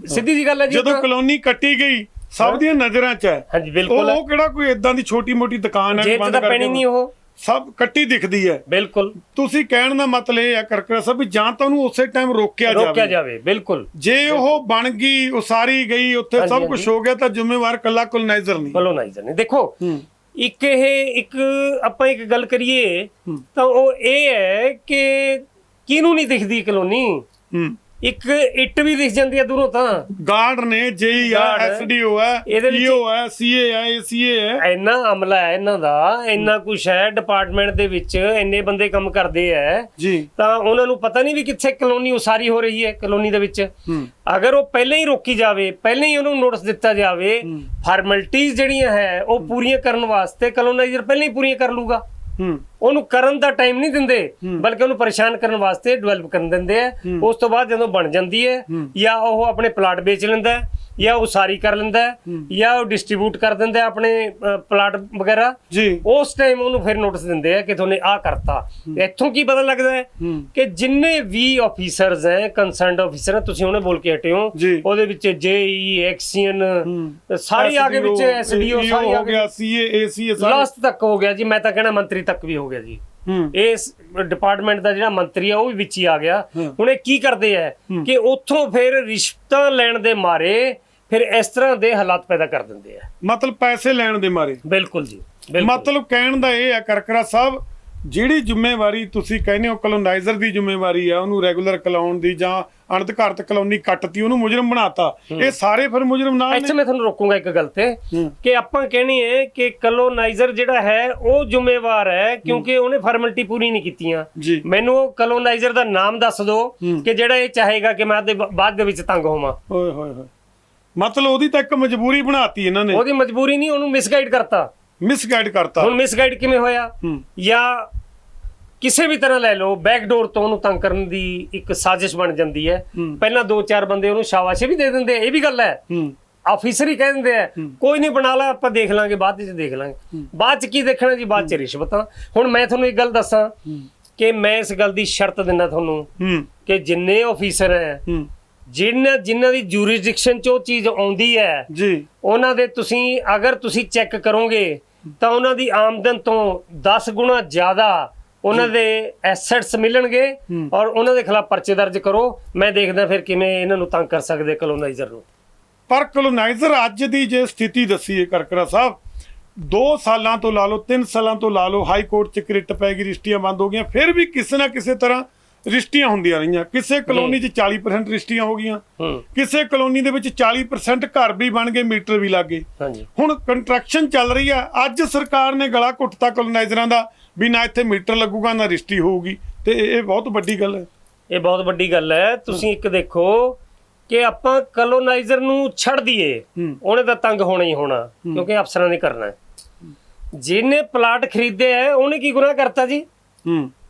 [SPEAKER 2] ਸਿੱਧੀ ਜੀ ਗੱਲ ਹੈ ਜੀ, ਜਦੋਂ
[SPEAKER 1] ਕਲੋਨੀ ਕੱਟੀ ਗਈ ਸਭ ਦੀਆਂ ਨਜ਼ਰਾਂ 'ਚ ਹੈ। ਹਾਂਜੀ ਬਿਲਕੁਲ। ਉਹ ਕਿਹੜਾ ਕੋਈ ਏਦਾਂ ਦੀ ਛੋਟੀ ਮੋਟੀ ਦੁਕਾਨ ਹੈ ਬੰਦ
[SPEAKER 2] ਪੈਣੀ ਨਹੀਂ, ਉਹ
[SPEAKER 1] ਸਭ ਕੱਟੀ ਦਿਖਦੀ ਹੈ।
[SPEAKER 2] ਬਿਲਕੁਲ।
[SPEAKER 1] ਤੁਸੀਂ ਕਹਿਣ ਦਾ ਮਤਲਬ ਇਹ ਹੈ ਕਰਕਰਾ ਸਾਹਿਬ ਵੀ ਜਾਂ ਤਾਂ ਉਹਨੂੰ ਉਸੇ ਟਾਈਮ ਰੋਕਿਆ ਜਾਵੇ।
[SPEAKER 2] ਬਿਲਕੁਲ।
[SPEAKER 1] ਜੇ ਉਹ ਬਣ ਗਈ, ਉਸਾਰੀ ਗਈ, ਉੱਥੇ ਸਭ ਕੁਝ ਹੋ ਗਿਆ, ਤਾਂ ਜ਼ਿੰਮੇਵਾਰ ਕੱਲਾ ਕਲੋਨਾਈਜ਼ਰ ਨਹੀਂ।
[SPEAKER 2] ਦੇਖੋ, ਇੱਕ ਆਪਾਂ ਇੱਕ ਗੱਲ ਕਰੀਏ ਤਾਂ ਉਹ ਇਹ ਹੈ ਕਿ ਕਿਹਨੂੰ ਨਹੀਂ ਦਿਖਦੀ ਕਲੋਨੀ? ਇੱਕ ਇੱਟ ਵੀ ਦਿਖ ਜਾਂਦੀ ਹੈ ਦੂਰੋਂ ਤਾਂ।
[SPEAKER 1] ਗਾਰਡ ਨੇ, ਜੇਈ ਆ, ਐਸਡੀਓ ਹੈ, ਈਓ ਹੈ, ਸੀਏ ਹੈ, ਏਸੀਏ ਹੈ।
[SPEAKER 2] ਇੰਨਾ ਅਮਲਾ ਹੈ ਇਹਨਾਂ ਦਾ, ਇੰਨਾ ਕੁਛ ਹੈ ਡਿਪਾਰਟਮੈਂਟ ਦੇ ਵਿੱਚ, ਇੰਨੇ ਬੰਦੇ ਕੰਮ ਕਰਦੇ ਹੈ
[SPEAKER 1] ਜੀ।
[SPEAKER 2] ਤਾਂ ਉਹਨਾਂ ਨੂੰ ਪਤਾ ਨਹੀਂ ਵੀ ਕਿੱਥੇ ਕਲੋਨੀ ਉਸਾਰੀ ਹੋ ਰਹੀ ਹੈ। ਕਲੋਨੀ ਦੇ ਵਿੱਚ ਅਗਰ ਉਹ ਪਹਿਲਾਂ ਹੀ ਰੋਕੀ ਜਾਵੇ, ਪਹਿਲਾਂ ਹੀ ਉਹਨੂੰ ਨੋਟਿਸ ਦਿੱਤਾ ਜਾਵੇ, ਫਾਰਮੈਲਿਟੀਜ਼ ਜਿਹੜੀਆਂ ਹੈ ਉਹ ਪੂਰੀਆਂ ਕਰਨ ਵਾਸਤੇ ਕਲੋਨਾਈਜ਼ਰ ਪਹਿਲਾਂ ਹੀ ਪੂਰੀਆਂ ਕਰ ਲੂਗਾ। ਉਹਨੂੰ ਕਰਨ ਦਾ ਟਾਈਮ ਨਹੀਂ ਦਿੰਦੇ, ਬਲਕਿ ਉਹਨੂੰ ਪਰੇਸ਼ਾਨ ਕਰਨ ਵਾਸਤੇ ਡਿਵੈਲਪ ਕਰਨ ਦਿੰਦੇ ਆ। ਉਸ ਤੋਂ ਬਾਅਦ ਜਦੋਂ ਬਣ ਜਾਂਦੀ ਹੈ, ਜਾਂ ਉਹ ਆਪਣੇ ਪਲਾਟ ਵੇਚ ਲੈਂਦਾ ਹੈ, ਜਾਂ ਉਸਾਰੀ ਕਰ ਲੈਂਦਾ ਹੈ, ਜਾਂ ਉਹ ਡਿਸਟ੍ਰੀਬਿਊਟ ਕਰ ਦਿੰਦਾ ਆਪਣੇ ਪਲਾਟ ਵਗੈਰਾ ਜੀ। ਉਸ ਟਾਈਮ ਉਹਨੂੰ ਫਿਰ ਨੋਟਿਸ ਦਿੰਦੇ ਆ ਕਿ ਤੁਹਾਨੂੰ ਆਹ ਕਰਤਾ। ਇੱਥੋਂ ਕੀ ਪਤਾ ਲੱਗਦਾ ਹੈ ਕਿ ਜਿੰਨੇ ਵੀ ਆਫੀਸਰਸ ਹੈ, ਕੰਸਰਨਡ ਆਫੀਸਰ, ਤੁਸੀਂ ਉਹਨੇ ਬੋਲ ਕੇ ਹਟੇ ਹੋ, ਉਹਦੇ ਵਿੱਚ ਜੇਈ, ਐਕਸੀਅਨ, ਸਾਰੇ ਆਗੇ ਵਿੱਚ ਐਸਡੀਓ, ਸਾਰੇ ਆ ਗਿਆ, ਸੀਏ, ਏਸੀਏ, ਲਾਸਟ ਤੱਕ ਹੋ ਗਿਆ ਜੀ। ਮੈਂ ਤਾਂ ਕਹਿਣਾ ਮੰਤਰੀ ਤੱਕ ਵੀ ਹੋ ਗਿਆ ਜੀ। ਇਸ ਡਿਪਾਰਟਮੈਂਟ ਦਾ ਜਿਹੜਾ ਮੰਤਰੀ ਆ ਉਹ ਵੀ ਵਿੱਚ ਹੀ ਆ ਗਿਆ। ਹੁਣ ਇਹ ਕੀ ਕਰਦੇ ਆ ਕਿ ਉੱਥੋਂ ਫਿਰ ਰਿਸ਼ਵਤਾਂ ਲੈਣ ਦੇ ਮਾਰੇ ਫਿਰ ਇਸ ਤਰ੍ਹਾਂ ਦੇ ਹਾਲਾਤ ਪੈਦਾ ਕਰ ਦਿੰਦੇ ਆ, ਮਤਲਬ ਪੈਸੇ ਲੈਣ ਦੇ ਮਾਰੇ। ਬਿਲਕੁਲ ਜੀ, ਮਤਲਬ ਕਹਿਣ ਦਾ ਇਹ ਹੈ ਕਰਕਰਾ ਸਾਹਿਬ, ਜਿਹੜੀ ਜ਼ਿੰਮੇਵਾਰੀ ਤੁਸੀਂ ਕਹਿੰਦੇ ਹੋ ਕਲੋਨਾਈਜ਼ਰ ਦੀ ਜ਼ਿੰਮੇਵਾਰੀ ਆ, ਉਹਨੂੰ ਰੈਗੂਲਰ ਕਲਾਉਣ ਦੀ ਜਾਂ ਅਣਅਧਿਕਾਰਤ ਕਲੋਨੀ ਕੱਟਤੀ, ਉਹਨੂੰ ਮੁਜਰਮ ਬਣਾਤਾ, ਇਹ ਸਾਰੇ ਫਿਰ ਮੁਜਰਮ ਨਾਲ ਨੇ। ਇੱਥੇ ਮੈਂ ਤੁਹਾਨੂੰ ਰੋਕੂੰਗਾ ਇੱਕ ਗੱਲ ਤੇ, ਕਿ ਆਪਾਂ ਕਹਿਣੀ ਹੈ ਕਿ ਕਲੋਨਾਈਜ਼ਰ ਜਿਹੜਾ ਹੈ ਉਹ ਜ਼ਿੰਮੇਵਾਰ ਹੈ ਕਿਉਂਕਿ ਉਹਨੇ ਫਾਰਮੈਲਿਟੀ ਪੂਰੀ ਨਹੀਂ ਕੀਤੀਆਂ। ਮੈਨੂੰ ਉਹ ਕਲੋਨਾਈਜ਼ਰ ਦਾ ਨਾਮ ਦੱਸ ਦਿਓ ਕਿ ਜਿਹੜਾ ਇਹ ਚਾਹੇਗਾ ਕਿ ਮੈਂ ਬਾਅਦ ਦੇ ਵਿੱਚ ਤੰਗ ਹੋਵਾਂ। ਓਏ ਹੋਏ ਹੋਏ, ਮਤਲਬ ਉਹਦੀ ਤਾਂ ਇੱਕ ਮਜਬੂਰੀ ਬਣਾਤੀ ਇਹਨਾਂ ਨੇ। ਉਹਦੀ ਮਜਬੂਰੀ ਨਹੀਂ, ਉਹਨੂੰ ਮਿਸਗਾਈਡ ਕਰਤਾ। ਮਿਸਗਾਈਡ ਕਰਤਾ। ਹੁਣ ਮਿਸਗਾਈਡ ਕਿਵੇਂ ਹੋਇਆ? ਜਾਂ ਕਿਸੇ ਵੀ ਤਰ੍ਹਾਂ ਲੈ ਲਓ, ਬੈਕਡੋਰ ਤੋਂ ਉਹਨੂੰ ਤੰਗ ਕਰਨ ਦੀ ਇੱਕ ਸਾਜ਼ਿਸ਼ ਬਣ ਜਾਂਦੀ ਹੈ। ਪਹਿਲਾਂ 2-4 ਬੰਦੇ ਉਹਨੂੰ ਸ਼ਾਬਾਸ਼ੀ ਵੀ ਦੇ ਦਿੰਦੇ, ਇਹ ਵੀ ਗੱਲ ਹੈ। ਆਫੀਸਰ ਹੀ ਕਹਿ ਦਿੰਦੇ ਆ ਕੋਈ ਨਹੀਂ ਬਣਾ ਲਾ, ਆਪਾਂ ਦੇਖ ਲਾਂਗੇ, ਬਾਅਦ ਵਿੱਚ ਦੇਖ ਲਾਂਗੇ। ਬਾਅਦ ਚ ਕੀ ਦੇਖਣਾ ਜੀ? ਬਾਅਦ ਚ ਰਿਸ਼ਵਤਾਂ। ਹੁਣ ਮੈਂ ਤੁਹਾਨੂੰ ਇੱਕ ਗੱਲ ਦੱਸਾਂ ਕਿ ਮੈਂ ਇਸ ਗੱਲ ਦੀ ਸ਼ਰਤ ਦਿੰਦਾ ਤੁਹਾਨੂੰ ਕਿ ਜਿੰਨੇ ਆਫੀਸਰ ਹੈ, ਜਿਨ੍ਹਾਂ ਦੀ ਜੂਰਿਸਡਿਕਸ਼ਨ ਚ ਉਹ ਚੀਜ਼ ਆਉਂਦੀ ਹੈ ਜੀ, ਉਹਨਾਂ ਦੇ ਤੁਸੀਂ ਅਗਰ ਤੁਸੀਂ ਚੈੱਕ ਕਰੋਗੇ ਤਾਂ ਉਹਨਾਂ ਦੀ ਆਮਦਨ ਤੋਂ 10 ਗੁਣਾ ਜ਼ਿਆਦਾ ਉਹਨਾਂ ਦੇ ਐਸੈਟਸ ਮਿਲਣਗੇ, ਔਰ ਉਹਨਾਂ ਦੇ ਖਿਲਾਫ ਪਰਚੇ ਦਰਜ ਕਰੋ। ਮੈਂ ਦੇਖਦਾ ਫਿਰ ਕਿਵੇਂ ਇਹਨਾਂ ਨੂੰ ਤੰਗ ਕਰ ਸਕਦੇ ਕਲੋਨਾਈਜ਼ਰ ਨੂੰ। ਪਰ ਕਲੋਨਾਈਜ਼ਰ ਅੱਜ ਦੀ ਜੇ ਸਥਿਤੀ ਦੱਸੀਏ ਕਰਕਰਾ ਸਾਹਿਬ, 2 ਸਾਲਾਂ ਤੋਂ ਲਾ ਲਓ, 3 ਸਾਲਾਂ ਤੋਂ ਲਾ ਲਓ, ਹਾਈ ਕੋਰਟ ਚ ਕ੍ਰਿਟ ਪੈ ਗਈ, ਰਜਿਸਟਰੀਆਂ ਬੰਦ ਹੋ ਗਈਆਂ, ਫਿਰ ਵੀ ਕਿਸੇ ਨਾ ਕਿਸੇ ਤਰ੍ਹਾਂ ਰਜਿਸਟਰੀਆਂ ਹੁੰਦੀਆਂ ਰਹੀਆਂ। ਕਿਸੇ ਕਲੋਨੀ 'ਚ 40% ਰਜਿਸਟਰੀਆਂ ਹੋ ਗਈਆਂ, ਕਿਸੇ ਕਲੋਨੀ ਦੇ ਵਿੱਚ 40% ਘਰ ਵੀ ਬਣ ਗਏ, ਮੀਟਰ ਵੀ ਲੱਗ ਗਏ। ਹੁਣ ਕੰਸਟਰਕਸ਼ਨ ਚੱਲ ਰਹੀ ਆ, ਅੱਜ ਸਰਕਾਰ ਨੇ ਗਲਾ ਘੁੱਟਤਾ ਕਲੋਨਾਈਜ਼ਰਾਂ ਦਾ ਵੀ ਨਾ ਇੱਥੇ ਮੀਟਰ ਲੱਗੂਗਾ ਨਾ ਰਜਿਸਟਰੀ ਹੋਊਗੀ, ਤੇ ਇਹ ਬਹੁਤ ਵੱਡੀ ਗੱਲ ਹੈ। ਇਹ ਬਹੁਤ ਵੱਡੀ ਗੱਲ ਹੈ। ਤੁਸੀਂ ਇੱਕ ਦੇਖੋ ਕਿ ਆਪਾਂ ਕਲੋਨਾਈਜ਼ਰ ਨੂੰ ਛੱਡ ਦਈਏ, ਉਹਨੇ ਤਾਂ ਤੰਗ ਹੋਣਾ ਹੀ ਹੋਣਾ, ਕਿਉਂਕਿ ਅਫਸਰਾਂ ਨੇ ਕਰਨਾ। ਜਿਹਨੇ ਪਲਾਟ ਖਰੀਦੇ ਹੈ ਉਹਨੇ ਕੀ ਗੁਨਾਹ ਕਰਤਾ ਜੀ?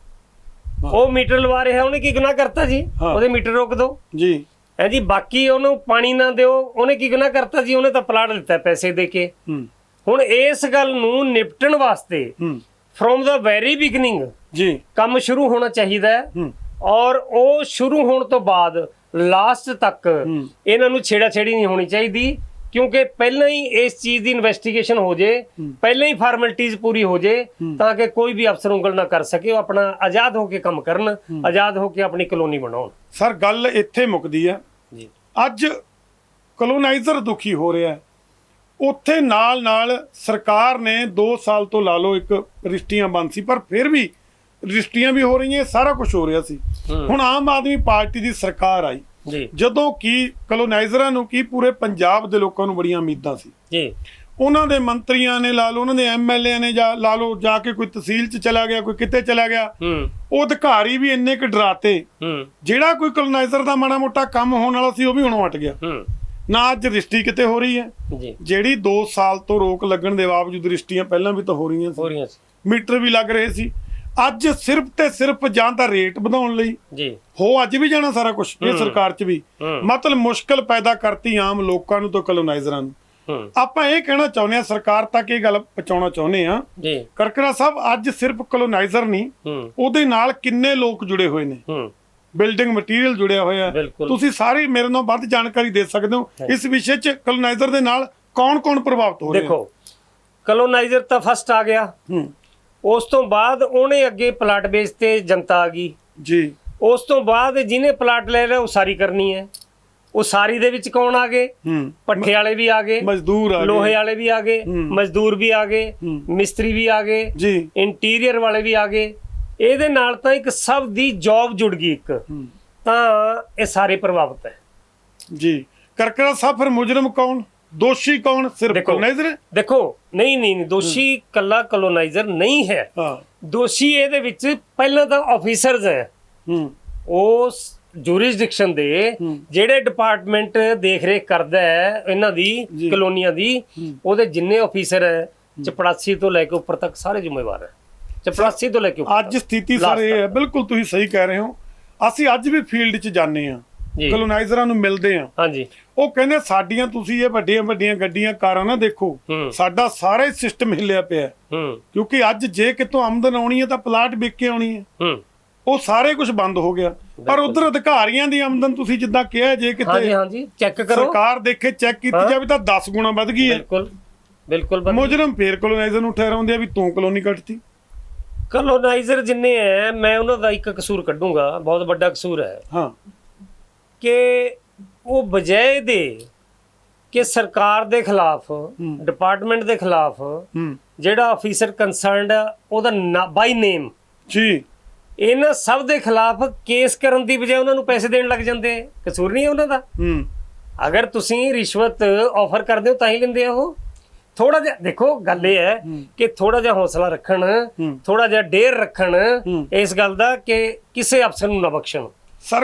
[SPEAKER 2] ਉਹ ਮੀਟਰ ਲਵਾ ਰਿਹਾ, ਉਹਨੇ ਕੀ ਗੁਨਾਹ ਕਰਤਾ ਜੀ? ਉਹਦੇ ਮੀਟਰ ਰੋਕ ਦਿਓ ਜੀ, ਹੈ ਜੀ। ਬਾਕੀ ਉਹਨੂੰ ਪਾਣੀ ਨਾ ਦਿਓ, ਉਹਨੇ ਕੀ ਗੁਨਾਹ ਕਰਤਾ ਜੀ? ਉਹਨੇ ਤਾਂ ਪਲਾਟ ਲਿੱਤਾ ਪੈਸੇ ਦੇ ਕੇ। ਹੁਣ ਇਸ ਗੱਲ ਨੂੰ ਨਿਪਟਣ ਵਾਸਤੇ ਫਰੋਮ ਦਾ ਵੈਰੀ ਬਿਗਨਿੰਗ ਜੀ ਕੰਮ ਸ਼ੁਰੂ ਹੋਣਾ ਚਾਹੀਦਾ ਹੈ, ਔਰ ਉਹ ਸ਼ੁਰੂ ਹੋਣ ਤੋਂ ਬਾਅਦ ਲਾਸਟ ਤੱਕ ਇਹਨਾਂ ਨੂੰ ਛੇੜਾ-ਛੇੜੀ ਨਹੀਂ ਹੋਣੀ ਚਾਹੀਦੀ, ਕਿਉਂਕਿ ਪਹਿਲਾਂ ਹੀ ਇਸ ਚੀਜ਼ ਦੀ ਇਨਵੈਸਟੀਗੇਸ਼ਨ ਹੋ ਜੇ, ਪਹਿਲਾਂ ਹੀ ਫਾਰਮੈਲਿਟੀਜ਼ ਪੂਰੀ ਹੋ ਜੇ, ਤਾਂ ਕਿ ਕੋਈ ਵੀ ਅਫਸਰ ਉਂਗਲ ਨਾ ਕਰ ਸਕੇ। ਉਹ ਆਪਣਾ ਆਜ਼ਾਦ ਹੋ ਕੇ ਕੰਮ ਕਰਨ, ਆਜ਼ਾਦ ਹੋ ਕੇ ਆਪਣੀ ਕਲੋਨੀ ਬਣਾਉਣ। ਸਰ ਗੱਲ ਇੱਥੇ ਮੁੱਕਦੀ ਹੈ ਜੀ। ਅੱਜ ਕਲੋਨਾਈਜ਼ਰ ਦੁਖੀ ਹੋ ਰਿਹਾ ਹੈ, ਉੱਥੇ ਨਾਲ ਸਰਕਾਰ ਨੇ 2 ਸਾਲ ਤੋਂ ਲਾ ਲਓ ਇੱਕ ਰਜਿਸਟਰੀਆਂ ਬੰਦ ਸੀ, ਪਰ ਫਿਰ ਵੀ ਰਜਿਸਟਰੀਆਂ ਵੀ ਹੋ ਰਹੀਆਂ, ਸਾਰਾ ਕੁਝ ਹੋ ਰਿਹਾ ਸੀ। ਹੁਣ ਆਮ ਆਦਮੀ ਪਾਰਟੀ ਦੀ ਸਰਕਾਰ ਆਈ, ਜਦੋਂ ਕਿ ਕਲੋਨਾਈਜ਼ਰਾਂ ਨੂੰ ਕੀ ਪੂਰੇ ਪੰਜਾਬ ਦੇ ਲੋਕਾਂ ਨੂੰ ਬੜੀਆਂ ਉਮੀਦਾਂ ਸੀ ਜੀ। ਉਹਨਾਂ ਦੇ ਮੰਤਰੀਆਂ ਨੇ ਲਾ ਲਓ, ਉਹਨਾਂ ਦੇ ਐਮਐਲਏ ਨੇ ਜਾਂ ਲਾ ਲਓ, ਜਾ ਕੇ ਕੋਈ ਤਹਿਸੀਲ 'ਚ ਚਲਾ ਗਿਆ, ਕੋਈ ਕਿਤੇ ਚਲਾ ਗਿਆ, ਉਹ ਅਧਿਕਾਰੀ ਵੀ ਇੰਨੇ ਕੁ ਡਰਾਤੇ, ਜਿਹੜਾ ਕੋਈ ਕਲੋਨਾਈਜ਼ਰ ਦਾ ਮਾੜਾ ਮੋਟਾ ਕੰਮ ਹੋਣ ਵਾਲਾ ਸੀ ਉਹ ਵੀ ਹੁਣ ਹਟ ਗਿਆ। ਨਾ ਅੱਜ ਰਜਿਸਟਰੀ ਕਿਤੇ ਹੋ ਰਹੀ ਹੈ, ਜਿਹੜੀ 2 ਸਾਲ ਤੋਂ ਰੋਕ ਲੱਗਣ ਦੇ ਬਾਵਜੂਦ ਰਜਿਸਟਰੀਆਂ ਪਹਿਲਾਂ ਵੀ ਤਾਂ ਹੋ ਰਹੀਆਂ ਸੀ, ਮੀਟਰ ਵੀ ਲੱਗ ਰਹੇ ਸੀ। ਅੱਜ ਸਿਰਫ ਤੇ ਸਿਰਫ ਜਾਂ ਤਾਂ ਰੇਟ ਵਧਾਉਣ ਲਈ ਹੋ ਅੱਜ ਵੀ ਜਾਣਾ ਸਾਰਾ ਕੁਝ ਇਹ ਸਰਕਾਰ 'ਚ ਵੀ, ਮਤਲਬ ਮੁਸ਼ਕਲ ਪੈਦਾ ਕਰਤੀ ਆਮ ਲੋਕਾਂ ਨੂੰ ਤੇ ਕਲੋਨਾਈਜ਼ਰਾਂ ਨੂੰ। ਆਪਾਂ ਇਹ ਕਹਿਣਾ ਚਾਹੁੰਦੇ ਹਾਂ, ਸਰਕਾਰ ਤੱਕ ਇਹ ਗੱਲ ਪਹੁੰਚਾਉਣਾ ਚਾਹੁੰਦੇ ਹਾਂ ਕਰਕਰਾ ਸਾਹਿਬ, ਅੱਜ ਸਿਰਫ ਕਲੋਨਾਈਜ਼ਰ ਨਹੀਂ, ਉਹਦੇ ਨਾਲ ਕਿੰਨੇ ਲੋਕ ਜੁੜੇ ਹੋਏ ਨੇ, ਬਿਲਡਿੰਗ ਮਟੀਰੀਅਲ ਜੁੜਿਆ ਹੋਇਆ। ਤੁਸੀਂ ਸਾਰੀ ਮੇਰੇ ਨਾਲ ਵੱਧ ਜਾਣਕਾਰੀ ਦੇ ਸਕਦੇ ਹੋ ਇਸ ਵਿਸ਼ੇ 'ਚ, ਕਲੋਨਾਈਜ਼ਰ ਦੇ ਨਾਲ ਕੌਣ ਪ੍ਰਭਾਵਿਤ ਹੋ ਰਿਹਾ? ਦੇਖੋ, ਕਲੋਨਾਈਜ਼ਰ ਤਾਂ ਫਸਟ ਆ ਗਿਆ, ਉਸ ਤੋਂ ਬਾਅਦ ਉਹਨੇ ਅੱਗੇ ਪਲਾਟ ਵੇਚਤੇ, ਜਨਤਾ ਆ ਗਈ ਜੀ। ਉਸ ਤੋਂ ਬਾਅਦ ਜਿਹਨੇ ਪਲਾਟ ਲੈ ਲਿਆ ਉਸਾਰੀ ਕਰਨੀ ਹੈ, ਉਸਾਰੀ ਦੇ ਵਿੱਚ ਕੌਣ ਆ ਗਏ? ਪੱਠੇ ਵਾਲੇ ਵੀ ਆ ਗਏ, ਮਜ਼ਦੂਰ ਆ ਗਏ, ਲੋਹੇ ਵਾਲੇ ਵੀ ਆ ਗਏ, ਮਜ਼ਦੂਰ ਵੀ ਆ ਗਏ, ਮਿਸਤਰੀ ਵੀ ਆ ਗਏ ਜੀ, ਇੰਟੀਰੀਅਰ ਵਾਲੇ ਵੀ ਆ ਗਏ। ਇਹਦੇ ਨਾਲ ਤਾਂ ਇੱਕ ਸਭ ਦੀ ਜੌਬ ਜੁੜ ਗਈ ਇੱਕ, ਤਾਂ ਇਹ ਸਾਰੇ ਪ੍ਰਭਾਵਿਤ ਹੈ
[SPEAKER 1] ਜੀ। ਕਰਕਰਾ ਸਾਹਿਬ ਫਿਰ ਮੁਜਰਮ ਕੌਣ, ਦੋਸ਼ੀ ਕੌਣ? ਸਿਰਫ ਕਲੋਨਾਈਜ਼ਰ?
[SPEAKER 2] ਦੇਖੋ ਨਹੀਂ ਦੋਸ਼ੀ ਕੱਲਾ ਕਲੋਨਾਈਜ਼ਰ ਨਹੀਂ ਹੈ।
[SPEAKER 1] ਹਾਂ,
[SPEAKER 2] ਦੋਸ਼ੀ ਇਹਦੇ ਵਿੱਚ ਪਹਿਲਾਂ ਤਾਂ ਆਫੀਸਰਸ ਹੈ ਉਸ ਜੂਰਿਸਡਿਕਸ਼ਨ ਦੇ, ਜਿਹੜੇ ਡਿਪਾਰਟਮੈਂਟ ਦੇਖ ਰੇਖ ਕਰਦਾ ਹੈ ਇਹਨਾਂ ਦੀ ਕਲੋਨੀਆਂ ਦੀ, ਉਹਦੇ ਜਿੰਨੇ ਆਫੀਸਰ ਹੈ ਚਪੜਾਸੀ ਤੋਂ ਲੈ ਕੇ ਉੱਪਰ ਤੱਕ ਸਾਰੇ ਜ਼ਿੰਮੇਵਾਰ ਹੈ। ਚਪੜਾਸੀ ਤੋਂ ਲੈ ਕੇ ਉੱਪਰ
[SPEAKER 1] ਅੱਜ ਸਥਿਤੀ ਸਰ ਇਹ ਹੈ, ਬਿਲਕੁਲ ਤੁਸੀਂ ਸਹੀ ਕਹਿ ਰਹੇ ਹੋ। ਅਸੀਂ ਅੱਜ ਵੀ ਫੀਲਡ 'ਚ ਜਾਂਦੇ ਹਾਂ, ਕਲੋਨਾਈਜ਼ਰਾਂ ਨੂੰ ਮਿਲਦੇ ਹਾਂ।
[SPEAKER 2] ਹਾਂਜੀ,
[SPEAKER 1] ਉਹ ਕਹਿੰਦੇ ਸਾਡੀਆਂ ਤੁਸੀਂ ਇਹ ਵੱਡੀਆਂ ਵੱਡੀਆਂ ਗੱਡੀਆਂ ਕਾਰਾਂ ਨਾ ਦੇਖੋ, ਸਾਡਾ ਸਾਰਾ ਹੀ ਸਿਸਟਮ ਹਿੱਲਿਆ ਪਿਆ। ਕਿਉਂਕਿ ਅੱਜ ਜੇ ਕਿਤੋਂ ਆਮਦਨ ਆਉਣੀ ਹੈ ਤਾਂ ਪਲਾਟ ਵਿਕ ਕੇ ਆਉਣੀ ਹੈ, ਉਹ ਸਾਰੇ ਕੁਝ ਬੰਦ ਹੋ ਗਿਆ। ਪਰ ਉਧਰ ਅਧਿਕਾਰੀਆਂ ਦੀ ਆਮਦਨ ਤੁਸੀਂ ਜਿੱਦਾਂ ਕਿਹਾ, ਜੇ ਕਿਤੇ
[SPEAKER 2] ਚੈੱਕ ਕਰੋ,
[SPEAKER 1] ਸਰਕਾਰ ਦੇਖੇ, ਚੈੱਕ ਕੀਤੀ ਜਾਵੇ ਤਾਂ 10 ਗੁਣਾ ਵੱਧ ਗਈ ਹੈ।
[SPEAKER 2] ਬਿਲਕੁਲ
[SPEAKER 1] ਮੁਜਰਮ ਫੇਰ ਕਲੋਨਾਈਜ਼ਰ ਨੂੰ ਠਹਿਰਾਉਂਦੇ ਆ ਵੀ ਤੂੰ ਕਲੋਨੀ ਕੱਟਤੀ।
[SPEAKER 2] ਕਲੋਨਾਈਜ਼ਰ ਜਿੰਨੇ ਹੈ, ਮੈਂ ਉਹਨਾਂ ਦਾ ਇੱਕ ਕਸੂਰ ਕੱਢੂੰਗਾ, ਬਹੁਤ ਵੱਡਾ ਕਸੂਰ ਹੈ।
[SPEAKER 1] ਹਾਂ,
[SPEAKER 2] ਕਿ ਉਹ ਬਜਾਏ ਦੇ ਕਿ ਸਰਕਾਰ ਦੇ ਖਿਲਾਫ, ਡਿਪਾਰਟਮੈਂਟ ਦੇ ਖਿਲਾਫ ਜਿਹੜਾ ਅਫੀਸਰ ਕੰਸਰਨਡ ਹੈ ਉਹਦਾ ਬਾਈ ਨੇਮ
[SPEAKER 1] ਜੀ,
[SPEAKER 2] ਇਹਨਾਂ ਸਭ ਦੇ ਖਿਲਾਫ ਕੇਸ ਕਰਨ ਦੀ ਬਜਾਏ ਉਹਨਾਂ ਨੂੰ ਪੈਸੇ ਦੇਣ ਲੱਗ ਜਾਂਦੇ। ਕਸੂਰ ਨਹੀਂ ਹੈ ਉਹਨਾਂ ਦਾ। ਅਗਰ ਤੁਸੀਂ ਰਿਸ਼ਵਤ ਆਫਰ ਕਰਦੇ ਹੋ ਤਾਂ ਹੀ ਲੈਂਦੇ ਆ ਉਹ। ਥੋੜਾ ਜਿਹਾ ਦੇਖੋ, ਗੱਲ ਇਹ ਹੈ ਕਿ ਥੋੜਾ ਜਿਹਾ ਹੌਸਲਾ ਰੱਖਣ, ਥੋੜਾ ਜਿਹਾ ਡੇਰ ਰੱਖਣ ਇਸ ਗੱਲ ਦਾ ਕਿ ਕਿਸੇ ਅਫਸਰ ਨੂੰ ਨਾ ਬਖਸ਼ਣ,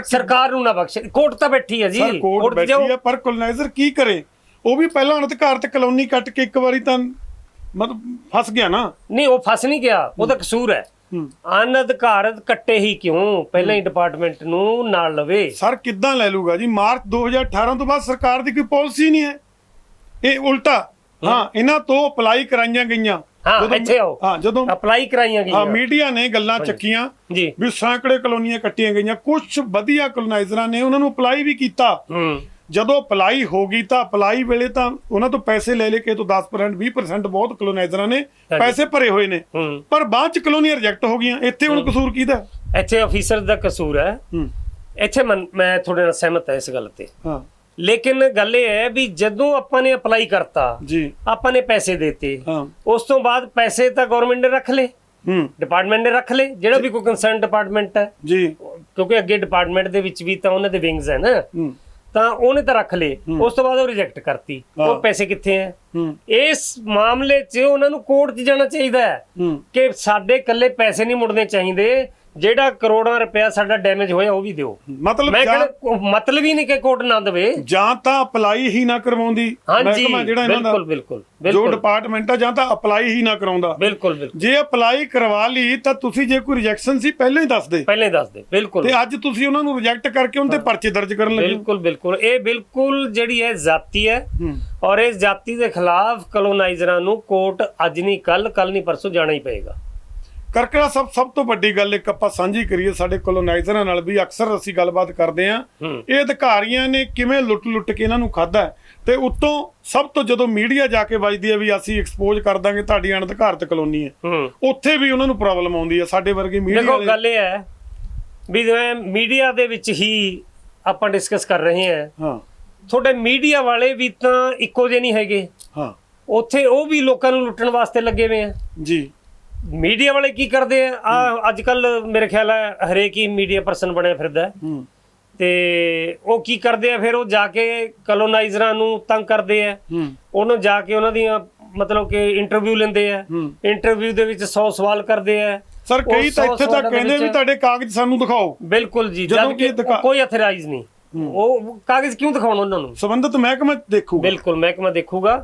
[SPEAKER 2] ਸਰਕਾਰ ਨੂੰ ਨਾ ਬਖਸ਼ਣ। ਕੋਰਟ ਤਾਂ ਬੈਠੀ ਹੈ ਜੀ,
[SPEAKER 1] ਕੋਰਟ ਬੈਠੀ ਹੈ, ਪਰ ਕਲੋਨਾਈਜ਼ਰ ਕੀ ਕਰੇ? ਉਹ ਵੀ ਪਹਿਲਾਂ ਅਨਧਿਕਾਰਤ ਕਲੋਨੀ ਕੱਟ ਕੇ ਇੱਕ ਵਾਰੀ ਤਾਂ ਮਤਲਬ ਫਸ ਗਿਆ ਨਾ। ਨਹੀਂ, ਉਹ
[SPEAKER 2] ਫਸ ਨਹੀਂ ਗਿਆ, ਉਹਦਾ ਕਸੂਰ ਹੈ। ਅਨਧਿਕਾਰਤ ਕੱਟੇ ਹੀ ਕਿਉਂ, ਪਹਿਲਾਂ ਹੀ ਡਿਪਾਰਟਮੈਂਟ ਨੂੰ ਨਾਲ ਲਵੇ।
[SPEAKER 1] ਸਰ ਕਿੱਦਾਂ ਲੈ ਲੂਗਾ ਜੀ? ਮਾਰਚ 2018 ਤੋਂ ਬਾਅਦ ਸਰਕਾਰ ਦੀ ਕੋਈ ਪਾਲਿਸੀ ਨਹੀਂ ਹੈ, ਇਹ ਉਲਟਾ ਇਹਨਾਂ ਤੋਂ ਅਪਲਾਈ ਕਰਾਈਆਂ ਗਈਆਂ।
[SPEAKER 2] ਜਦੋਂ ਅਪਲਾਈ ਕਰਾਈਆਂ ਗਈਆਂ,
[SPEAKER 1] ਮੀਡੀਆ ਨੇ ਗੱਲਾਂ ਚੱਕੀਆਂ ਵੀ ਸੈਂਕੜੇ ਕਲੋਨੀਆਂ ਕੱਟੀਆਂ ਗਈਆਂ। ਕੁਝ ਵਧੀਆ ਕਲੋਨਾਈਜ਼ਰਾਂ ਨੇ ਉਹਨਾਂ ਨੂੰ ਅਪਲਾਈ ਵੀ ਕੀਤਾ। ਜਦੋਂ ਅਪਲਾਈ ਹੋ ਗਈ ਤਾਂ ਅਪਲਾਈ ਵੇਲੇ ਤਾਂ ਉਹਨਾਂ ਤੋਂ ਪੈਸੇ ਲੈ ਕੇ ਤੋਂ 10% 20% ਬਹੁਤ ਕਲੋਨਾਈਜ਼ਰਾਂ ਨੇ ਪੈਸੇ ਭਰੇ ਹੋਏ ਨੇ, ਪਰ ਬਾਅਦ ਚ ਕਲੋਨੀਆਂ ਰਿਜੈਕਟ ਹੋ ਗਈਆਂ। ਇੱਥੇ ਹੁਣ ਕਸੂਰ ਕਿਹਦਾ?
[SPEAKER 2] ਇੱਥੇ ਆਫੀਸਰ ਦਾ ਕਸੂਰ ਹੈ। ਇੱਥੇ ਮੈਂ ਤੁਹਾਡੇ ਨਾਲ ਸਹਿਮਤ ਹਾਂ ਇਸ ਗੱਲ ਤੇ। ਲੇਕਿਨ ਗੱਲ ਇਹ ਹੈ ਵੀ ਜਦੋਂ ਆਪਾਂ ਨੇ ਅਪਲਾਈ ਕਰਤਾ ਜੀ, ਆਪਾਂ ਨੇ ਪੈਸੇ ਦੇਤੇ, ਉਸ ਤੋਂ ਬਾਅਦ ਪੈਸੇ ਤਾਂ ਗਵਰਨਮੈਂਟ ਨੇ ਰੱਖ ਲਏ, ਡਿਪਾਰਟਮੈਂਟ ਨੇ ਰੱਖ ਲਏ, ਜਿਹੜਾ ਵੀ ਕੋਈ ਕੰਸਰਨ ਡਿਪਾਰਟਮੈਂਟ ਹੈ ਜੀ, ਕਿਉਂਕਿ ਅੱਗੇ ਡਿਪਾਰਟਮੈਂਟ ਦੇ ਵਿੱਚ ਵੀ ਤਾਂ ਉਹਨਾਂ ਦੇ ਵਿੰਗਸ ਹੈ ਨਾ, ਤਾਂ ਉਹਨੇ ਤਾਂ ਰੱਖ ਲਏ। ਉਸ ਤੋਂ ਬਾਅਦ ਉਹ ਰਿਜੈਕਟ ਕਰਤੀ, ਉਹ ਪੈਸੇ ਕਿੱਥੇ ਹੈ? ਇਸ ਮਾਮਲੇ 'ਚ ਉਹਨਾਂ ਨੂੰ ਕੋਰਟ 'ਚ ਜਾਣਾ ਚਾਹੀਦਾ ਹੈ ਕਿ ਸਾਡੇ ਇਕੱਲੇ ਪੈਸੇ ਨਹੀਂ ਮੁੜਨੇ ਚਾਹੀਦੇ, ਜਿਹੜਾ ਕਰੋੜਾਂ ਰੁਪਇਆ ਸਾਡਾ ਡੈਮੇਜ ਹੋਇਆ ਉਹ ਵੀ ਦਿਓ। ਮਤਲਬ ਮਤਲਬ ਹੀ ਨਹੀਂ ਕਿ ਕੋਰਟ ਨਾ ਦੇਵੇ, ਜਾਂ ਤਾਂ ਅਪਲਾਈ ਹੀ ਨਾ ਕਰਵਾਉਂਦੀ ਮਹਿਕਮਾ ਜਿਹੜਾ ਇਹਨਾਂ ਦਾ, ਬਿਲਕੁਲ ਜੋ ਡਿਪਾਰਟਮੈਂਟ ਆ, ਜਾਂ ਤਾਂ ਅਪਲਾਈ ਹੀ ਨਾ ਕਰਾਉਂਦਾ। ਬਿਲਕੁਲ ਜੇ ਅਪਲਾਈ ਕਰਵਾ ਲਈ ਤਾਂ ਤੁਸੀਂ ਜੇ ਕੋਈ ਰਿਜੈਕਸ਼ਨ ਸੀ ਪਹਿਲਾਂ ਹੀ ਦੱਸ ਦੇ, ਬਿਲਕੁਲ। ਤੇ ਅੱਜ ਤੁਸੀਂ ਉਹਨਾਂ ਨੂੰ ਰਿਜੈਕਟ ਕਰਕੇ ਉਹਨਾਂ ਤੇ ਪਰਚੇ ਦਰਜ ਕਰਨ ਲੱਗੇ। ਬਿਲਕੁਲ ਇਹ ਬਿਲਕੁਲ ਜਿਹੜੀ ਹੈ ਜ਼ਾਤੀ ਹੈ, ਔਰ ਇਸ ਜ਼ਾਤੀ ਦੇ ਖਿਲਾਫ ਕਲੋਨਾਈਜ਼ਰਾਂ ਨੂੰ ਕੋਰਟ ਅੱਜ ਨਹੀਂ ਕੱਲ ਨਹੀਂ ਪਰਸੋਂ ਜਾਣਾ ਹੀ ਪਏਗਾ। ਕਰਕਰਾ ਸਭ ਤੋਂ ਵੱਡੀ ਗੱਲ ਇੱਕ ਆਪਾਂ ਸਾਂਝੀ ਕਰੀਏ, ਸਾਡੇ ਕਲੋਨਾਈਜ਼ਰਾਂ ਨਾਲ ਵੀ ਅਕਸਰ ਅਸੀਂ ਗੱਲਬਾਤ ਕਰਦੇ ਹਾਂ, ਇਹ ਅਧਿਕਾਰੀਆਂ ਨੇ ਕਿਵੇਂ ਲੁੱਟ ਕੇ ਇਹਨਾਂ ਨੂੰ ਖਾਧਾ। ਤੇ ਉੱਤੋਂ ਸਭ ਤੋਂ ਜਦੋਂ ਮੀਡੀਆ ਜਾ ਕੇ ਵੱਜਦੀ ਹੈ ਵੀ ਅਸੀਂ ਐਕਸਪੋਜ਼ ਕਰ ਦਾਂਗੇ ਤੁਹਾਡੀ ਅਣਅਧਿਕਾਰਤ ਕਲੋਨੀ ਹੈ, ਉੱਥੇ ਵੀ ਉਹਨਾਂ ਨੂੰ ਪ੍ਰੋਬਲਮ ਆਉਂਦੀ ਹੈ। ਸਾਡੇ ਵਰਗੇ ਮੀਡੀਆ ਦੇਖੋ, ਗੱਲ ਇਹ ਹੈ ਵੀ ਜਿਵੇਂ ਮੀਡੀਆ ਦੇ ਵਿੱਚ ਹੀ ਆਪਾਂ ਡਿਸਕਸ ਕਰ ਰਹੇ ਹਾਂ, ਤੁਹਾਡੇ ਮੀਡੀਆ ਵਾਲੇ ਵੀ ਤਾਂ ਇੱਕੋ ਜਿਹੇ ਨਹੀਂ ਹੈਗੇ। ਉੱਥੇ ਉਹ ਵੀ ਲੋਕਾਂ ਨੂੰ ਲੁੱਟਣ ਵਾਸਤੇ ਲੱਗੇ ਹੋਏ ਆ ਜੀ। ਮੀਡੀਆ ਵਾਲੇ ਕੀ ਕਰਦੇ ਆ, ਅੱਜ ਕੱਲ ਮੇਰੇ ਖਿਆਲ ਹੈ ਹਰੇਕ ਹੀ ਮੀਡੀਆ ਪਰਸਨ ਬਣਿਆ ਫਿਰਦਾ, ਤੇ ਉਹ ਕੀ ਕਰਦੇ ਆ, ਫਿਰ ਉਹ ਜਾ ਕੇ ਕਲੋਨਾਈਜ਼ਰਾਂ ਨੂੰ ਤੰਗ ਕਰਦੇ ਆ, ਉਹਨੂੰ ਜਾ ਕੇ ਉਹਨਾਂ ਦੀਆਂ ਮਤਲਬ ਕਿ ਇੰਟਰਵਿਊ ਲੈਂਦੇ ਆ, ਇੰਟਰਵਿਊ ਦੇ ਵਿੱਚ 100 ਸਵਾਲ ਕਰਦੇ ਆ। ਸਰ ਕਈ ਤਾਂ ਇੱਥੇ ਤੱਕ ਕਹਿੰਦੇ ਵੀ ਤੁਹਾਡੇ ਕਾਗਜ਼ ਸਾਨੂੰ ਦਿਖਾਓ। ਬਿਲਕੁਲ ਜੀ, ਜਦ ਕਿ ਕੋਈ ਅਥਰਾਈਜ਼ ਨਹੀਂ, ਉਹ ਕਾਗਜ਼ ਕਿਉਂ ਦਿਖਾਉਣ ਉਹਨਾਂ ਨੂੰ? ਸੰਬੰਧਿਤ ਮਹਿਕਮਾ ਦੇਖੂਗਾ। ਬਿਲਕੁਲ ਮਹਿਕਮਾ ਦੇਖੂਗਾ।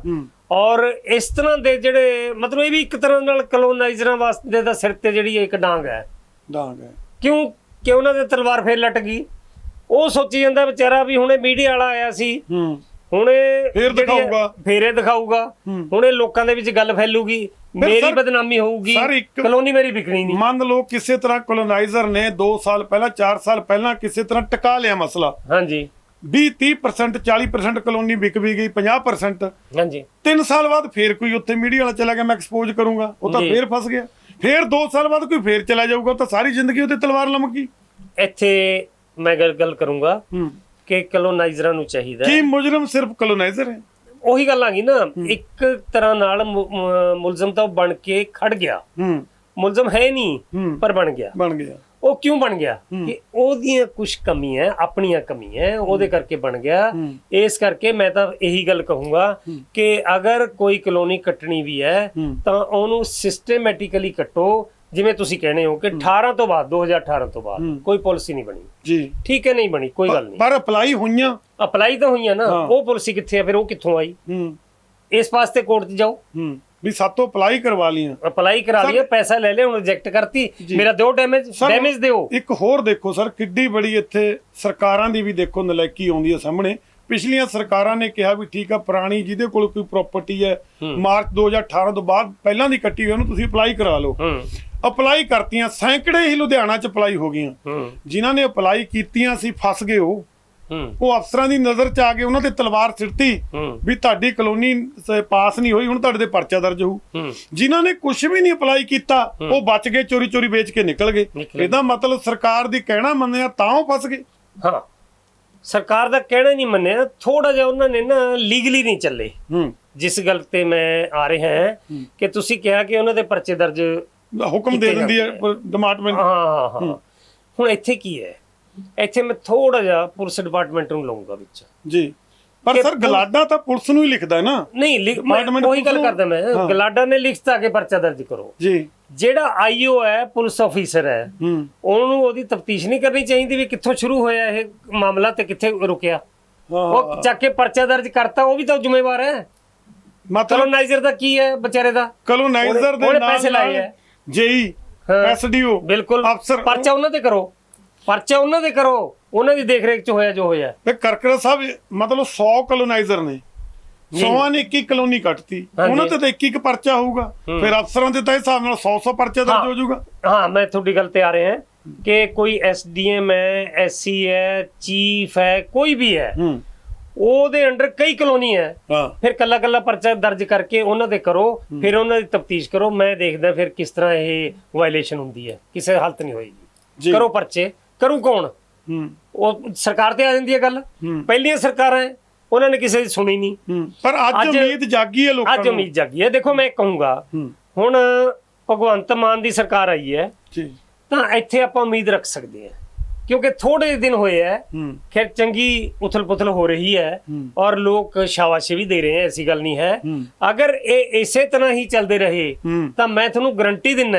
[SPEAKER 2] ਔਰ ਇਸ ਤਰ੍ਹਾਂ ਦੇ ਜਿਹੜੇ ਮਤਲਬ ਇਹ ਵੀ ਇੱਕ ਤਰ੍ਹਾਂ ਨਾਲ ਕਲੋਨਾਈਜ਼ਰਾਂ ਵਾਸਤੇ ਦਾ ਸਿਰ ਤੇ ਜਿਹੜੀ ਇੱਕ ਡਾਂਗ ਹੈ। ਕਿਉਂ ਕਿ ਉਹਨਾਂ ਦੇ ਤਲਵਾਰ ਫੇਰ ਲਟ ਗਈ। ਉਹ ਸੋਚੀ ਜਾਂਦਾ ਵਿਚਾਰਾ ਵੀ ਹੁਣੇ ਮੀਡੀਆ ਵਾਲਾ ਆਇਆ ਸੀ, ਹੁਣੇ ਫੇਰੇ ਦਿਖਾਊਗਾ, ਹੁਣੇ ਲੋਕਾਂ ਦੇ ਵਿੱਚ ਗੱਲ ਫੈਲੂਗੀ, ਮੇਰੀ ਬਦਨਾਮੀ ਹੋਊਗੀ, ਕਲੋਨੀ ਮੇਰੀ ਵਿਕਣੀ ਨਹੀਂ। ਮੰਨ ਲਓ ਕਿਸੇ ਤਰ੍ਹਾਂ ਕਲੋਨਾਈਜ਼ਰ ਨੇ 2 ਸਾਲ ਪਹਿਲਾਂ 4 ਸਾਲ ਪਹਿਲਾਂ ਕਿਸੇ ਤਰ੍ਹਾਂ ਟਿਕਾ ਲਿਆ ਮਸਲਾ, ਹਾਂਜੀ 20-30% 40% ਕਲੋਨੀ ਵਿਕ ਵੀ ਗਈ, 50%, ਹਾਂਜੀ 3 ਸਾਲ ਬਾਅਦ ਫੇਰ ਕੋਈ ਉੱਥੇ ਮੀਡੀਆ ਵਾਲਾ ਚਲਾ ਗਿਆ, ਮੈਂ ਐਕਸਪੋਜ਼ ਕਰੂੰਗਾ, ਉਹ ਤਾਂ ਫੇਰ ਫਸ ਗਿਆ। ਫੇਰ 2 ਸਾਲ ਬਾਅਦ ਕੋਈ ਫੇਰ ਚਲਾ ਜਾਊਗਾ, ਤਾਂ ਸਾਰੀ ਜ਼ਿੰਦਗੀ ਉਹਦੇ ਤਲਵਾਰ ਲਮਕ ਗਈ। ਇੱਥੇ ਮੈਂ ਗੱਲ ਕਰੂੰਗਾ ਕਿ ਕਲੋਨਾਈਜ਼ਰਾਂ ਨੂੰ ਚਾਹੀਦਾ, ਕੀ ਮੁਜਰਮ ਸਿਰਫ ਕਲੋਨਾਈਜ਼ਰ ਹੈ? ਉਹੀ ਗੱਲ ਆ ਗਈ ਨਾ, ਇੱਕ ਤਰ੍ਹਾਂ ਨਾਲ ਮੁਲਜ਼ਮ ਤਾਂ ਬਣ ਕੇ ਖੜ ਗਿਆ, ਮੁਲਜ਼ਮ ਹੈ ਨਹੀਂ ਪਰ ਬਣ ਗਿਆ। ਉਹ ਕਿਉਂ ਬਣ ਗਿਆ ਕਿ ਉਹਦੀਆਂ ਕੁਝ ਕਮੀਆਂ ਆਪਣੀਆਂ ਕਮੀਆਂ ਉਹਦੇ ਕਰਕੇ ਬਣ ਗਿਆ। ਇਸ ਕਰਕੇ ਮੈਂ ਤਾਂ ਇਹੀ ਗੱਲ ਕਹੂੰਗਾ ਕਿ ਅਗਰ ਕੋਈ ਕਲੋਨੀ ਕੱਟਣੀ ਵੀ ਹੈ ਤਾਂ ਉਹਨੂੰ ਸਿਸਟਮੈਟਿਕਲੀ ਕੱਟੋ, ਜਿਵੇਂ ਤੁਸੀਂ ਕਹਿੰਦੇ ਹੋ ਕਿ 18 ਤੋਂ ਬਾਅਦ 2018 ਤੋਂ ਬਾਅਦ ਕੋਈ ਪਾਲਿਸੀ ਨਹੀਂ ਬਣੀ ਜੀ, ਠੀਕ ਹੈ, ਨਹੀਂ ਬਣੀ, ਕੋਈ ਗੱਲ ਨਹੀਂ,
[SPEAKER 1] ਪਰ ਅਪਲਾਈ ਹੋਈਆਂ,
[SPEAKER 2] ਅਪਲਾਈ ਤਾਂ ਹੋਈਆਂ ਨਾ, ਉਹ ਪਾਲਿਸੀ ਕਿੱਥੇ ਆ ਫਿਰ, ਉਹ ਕਿੱਥੋਂ ਆਈ? ਇਸ ਵਾਸਤੇ ਕੋਰਟ 'ਚ ਜਾਓ
[SPEAKER 1] ਵੀ ਸਾਤੋਂ ਅਪਲਾਈ ਕਰਵਾ ਲੀਆਂ,
[SPEAKER 2] ਅਪਲਾਈ ਕਰਾ ਲਿਆ, ਪੈਸਾ ਲੈ ਲਿਆ, ਹੁਣ ਰਿਜੈਕਟ ਕਰਤੀ, ਮੇਰਾ ਦਿਓ ਡੈਮੇਜ ਦਿਓ।
[SPEAKER 1] ਇੱਕ ਹੋਰ ਦੇਖੋ ਸਰ, ਕਿੱਡੀ ਬੜੀ ਇੱਥੇ ਸਰਕਾਰਾਂ ਦੀ ਵੀ ਦੇਖੋ ਨਲਾਇਕੀ ਆਉਂਦੀ ਹੈ ਸਾਹਮਣੇ। ਪਿਛਲੀਆਂ ਸਰਕਾਰਾਂ ਨੇ ਕਿਹਾ ਵੀ ਠੀਕ ਆ, ਪੁਰਾਣੀ ਜਿਹਦੇ ਕੋਲ ਕੋਈ ਪ੍ਰਾਪਰਟੀ ਹੈ ਮਾਰਚ 2018 ਤੋਂ ਬਾਅਦ ਪਹਿਲਾਂ ਦੀ ਕੱਟੀ ਹੋਈ ਉਹਨੂੰ ਤੁਸੀਂ ਅਪਲਾਈ ਕਰਾ ਲਓ। ਅਪਲਾਈ ਕਰਤੀਆਂ, ਸੈਂਕੜੇ ਹੀ ਲੁਧਿਆਣਾ ਚ ਅਪਲਾਈ ਹੋ ਗਈਆਂ। ਜਿਨ੍ਹਾਂ ਨੇ ਅਪਲਾਈ ਕੀਤੀਆਂ ਸੀ ਫਸ ਗਏ, ਉਹ ਅਫਸਰਾਂ ਦੀ ਨਜ਼ਰ ਚ ਆ ਕੇ ਉਹਨਾਂ ਤੇ ਤਲਵਾਰ ਸਿੱਟਤੀ ਵੀ ਤੁਹਾਡੀ ਕਲੋਨੀ ਪਾਸ ਨਹੀਂ ਹੋਈ, ਹੁਣ ਤੁਹਾਡੇ ਤੇ ਪਰਚਾ ਦਰਜ ਹੋਊ। ਜਿਨ੍ਹਾਂ ਨੇ ਕੁਝ ਵੀ ਨਹੀਂ ਅਪਲਾਈ ਕੀਤਾ ਉਹ ਬਚ ਗਏ, ਚੋਰੀ ਚੋਰੀ ਵੇਚ ਕੇ ਨਿਕਲ ਗਏ। ਇਹਦਾ ਮਤਲਬ ਸਰਕਾਰ ਦੀ ਕਹਿਣਾ ਮੰਨਿਆ ਤਾਂ ਉਹ ਫਸ ਗਏ।
[SPEAKER 2] ਹਾਂ, ਸਰਕਾਰ ਦਾ ਕਹਿਣਾ ਨਹੀਂ ਮੰਨਿਆ, ਥੋੜਾ ਜਿਹਾ ਉਹਨਾਂ ਨੇ ਨਾ ਲੀਗਲੀ ਨਹੀਂ ਚੱਲੇ। ਜਿਸ ਗੱਲ ਤੇ ਮੈਂ ਆ ਰਿਹਾ ਹਾਂ ਕਿ ਤੁਸੀਂ ਕਿਹਾ ਕਿ ਉਹਨਾਂ ਦੇ ਪਰਚੇ ਦਰਜ
[SPEAKER 1] ਹੁਕਮ ਦੇ ਦਿੰਦੀ ਹੈ ਡਿਪਾਰਟਮੈਂਟ।
[SPEAKER 2] ਹਾਂ, ਹੁਣ ਇੱਥੇ ਕੀ ਹੈ, ਇੱਥੇ ਮੈਂ ਥੋੜਾ ਜਿਹਾ ਪੁਲਿਸ ਡਿਪਾਰਟਮੈਂਟ ਨੂੰ ਲਵਾਂਗਾ ਵਿੱਚ ਜੀ।
[SPEAKER 1] ਪਰ ਸਰ ਗਲਾਡਾ ਤਾਂ ਪੁਲਿਸ ਨੂੰ ਹੀ ਲਿਖਦਾ ਹੈ ਨਾ।
[SPEAKER 2] ਨਹੀਂ, ਉਹੀ ਗੱਲ ਕਰਦਾ ਮੈਂ, ਗਲਾਡਾ ਨੇ ਲਿਖਤਾ ਕਿ ਪਰਚਾ ਦਰਜ ਕਰੋ ਜੀ। ਜਿਹੜਾ ਆਈਓ ਹੈ, ਪੁਲਿਸ ਅਫੀਸਰ ਹੈ, ਉਹਨੂੰ ਉਹਦੀ ਤਫਤੀਸ਼ ਨਹੀਂ ਕਰਨੀ ਚਾਹੀਦੀ ਵੀ ਕਿੱਥੋਂ ਸ਼ੁਰੂ ਹੋਇਆ ਇਹ ਮਾਮਲਾ ਤੇ ਕਿੱਥੇ ਰੁਕਿਆ? ਉਹ ਚੱਕ ਕੇ ਪਰਚਾ ਦਰਜ ਕਰਤਾ, ਉਹ ਵੀ ਤਾਂ ਜ਼ਿੰਮੇਵਾਰ ਹੈ। ਕਲੋਨਾਈਜ਼ਰ ਦਾ ਕੀ ਹੈ ਵਿਚਾਰੇ ਦਾ?
[SPEAKER 1] ਕਲੋਨਾਈਜ਼ਰ ਦੇ ਨਾਲ
[SPEAKER 2] ਪੈਸੇ ਲਾਏ ਹੈ,
[SPEAKER 1] ਜੇਈ ਐਸਡੀਓ
[SPEAKER 2] ਬਿਲਕੁਲ
[SPEAKER 1] ਅਫਸਰ,
[SPEAKER 2] ਪਰਚਾ ਉਹਨਾਂ ਤੇ ਕਰੋ, ਪਰਚਾ ਉਹਨਾਂ ਦੇ ਕਰੋ, ਉਹਨਾਂ ਦੀ ਦੇਖ ਰੇਖ ਚ ਹੋਇਆ ਜੋ ਹੋਇਆ।
[SPEAKER 1] ਤੇ ਕਰਕਰਾ ਸਾਹਿਬ ਮਤਲਬ 100 ਕਲੋਨਾਈਜ਼ਰ ਨੇ, 100 ਨੇ 21 ਕਲੋਨੀ ਕੱਟਤੀ, ਉਹਨਾਂ ਤੇ ਤਾਂ 21 ਪਰਚਾ ਹੋਊਗਾ, ਫਿਰ ਅਫਸਰਾਂ ਦੇ ਤਾਂ ਹਿਸਾਬ ਨਾਲ 100 ਪਰਚਾ ਦਰਜ ਹੋ ਜਾਊਗਾ।
[SPEAKER 2] ਹਾਂ, ਮੈਂ ਤੁਹਾਡੀ ਗੱਲ ਤੇ ਆ ਰਿਹਾ ਕਿ ਕੋਈ ਐਸਡੀਐਮ ਹੈ, ਐਸਸੀ ਹੈ, ਚੀਫ ਹੈ, ਕੋਈ ਵੀ ਹੈ, ਉਹਦੇ ਅੰਡਰ ਕਈ ਕਲੋਨੀ ਹੈ, ਫਿਰ ਕੱਲਾ ਕੱਲਾ ਪਰਚਾ ਦਰਜ ਕਰਕੇ ਉਹਨਾਂ ਦੇ ਕਰੋ, ਫਿਰ ਉਹਨਾਂ ਦੀ ਤਫਤੀਸ਼ ਕਰੋ। ਮੈਂ ਦੇਖਦਾ ਫਿਰ ਕਿਸ ਤਰ੍ਹਾਂ ਇਹ ਵਾਇਲੇਸ਼ਨ ਹੁੰਦੀ ਹੈ, ਕਿਸੇ ਹਾਲਤ ਨਹੀਂ ਹੋਏਗੀ। ਕਰੋ ਪਰਚੇ, ਕਰੂ ਕੌਣ? ਉਹ ਸਰਕਾਰ ਤੇ ਆ ਜਾਂਦੀ ਹੈ ਗੱਲ। ਪਹਿਲੀਆਂ ਸਰਕਾਰਾਂ ਉਹਨਾਂ ਨੇ ਕਿਸੇ ਦੀ ਸੁਣੀ ਨਹੀਂ,
[SPEAKER 1] ਪਰ ਅੱਜ ਉਮੀਦ ਜਾਗੀ ਹੈ ਲੋਕਾਂ ਨੂੰ।
[SPEAKER 2] ਅੱਜ ਉਮੀਦ ਜਾਗੀ ਹੈ। ਦੇਖੋ ਮੈਂ ਕਹੂੰਗਾ ਹੁਣ ਭਗਵੰਤ ਮਾਨ ਦੀ ਸਰਕਾਰ ਆਈ ਹੈ ਤਾਂ ਇੱਥੇ ਆਪਾਂ ਉਮੀਦ ਰੱਖ ਸਕਦੇ ਹਾਂ, ਕਿਉਂਕਿ ਥੋੜੇ ਦਿਨ ਹੋਏ ਹੈ, ਖੈਰ ਚੰਗੀ ਉਥਲ ਪੁਥਲ ਹੋ ਰਹੀ ਹੈ ਔਰ ਲੋਕ ਸ਼ਾਬਾਸ਼ੀ ਵੀ ਦੇ ਰਹੇ ਹੈ, ਐਸੀ ਗੱਲ ਨਹੀਂ ਹੈ। ਅਗਰ ਇਹ ਇਸੇ ਤਰ੍ਹਾਂ ਹੀ ਚੱਲਦੇ ਰਹੇ ਤਾਂ ਮੈਂ ਤੁਹਾਨੂੰ ਗਰੰਟੀ ਦਿੰਦਾ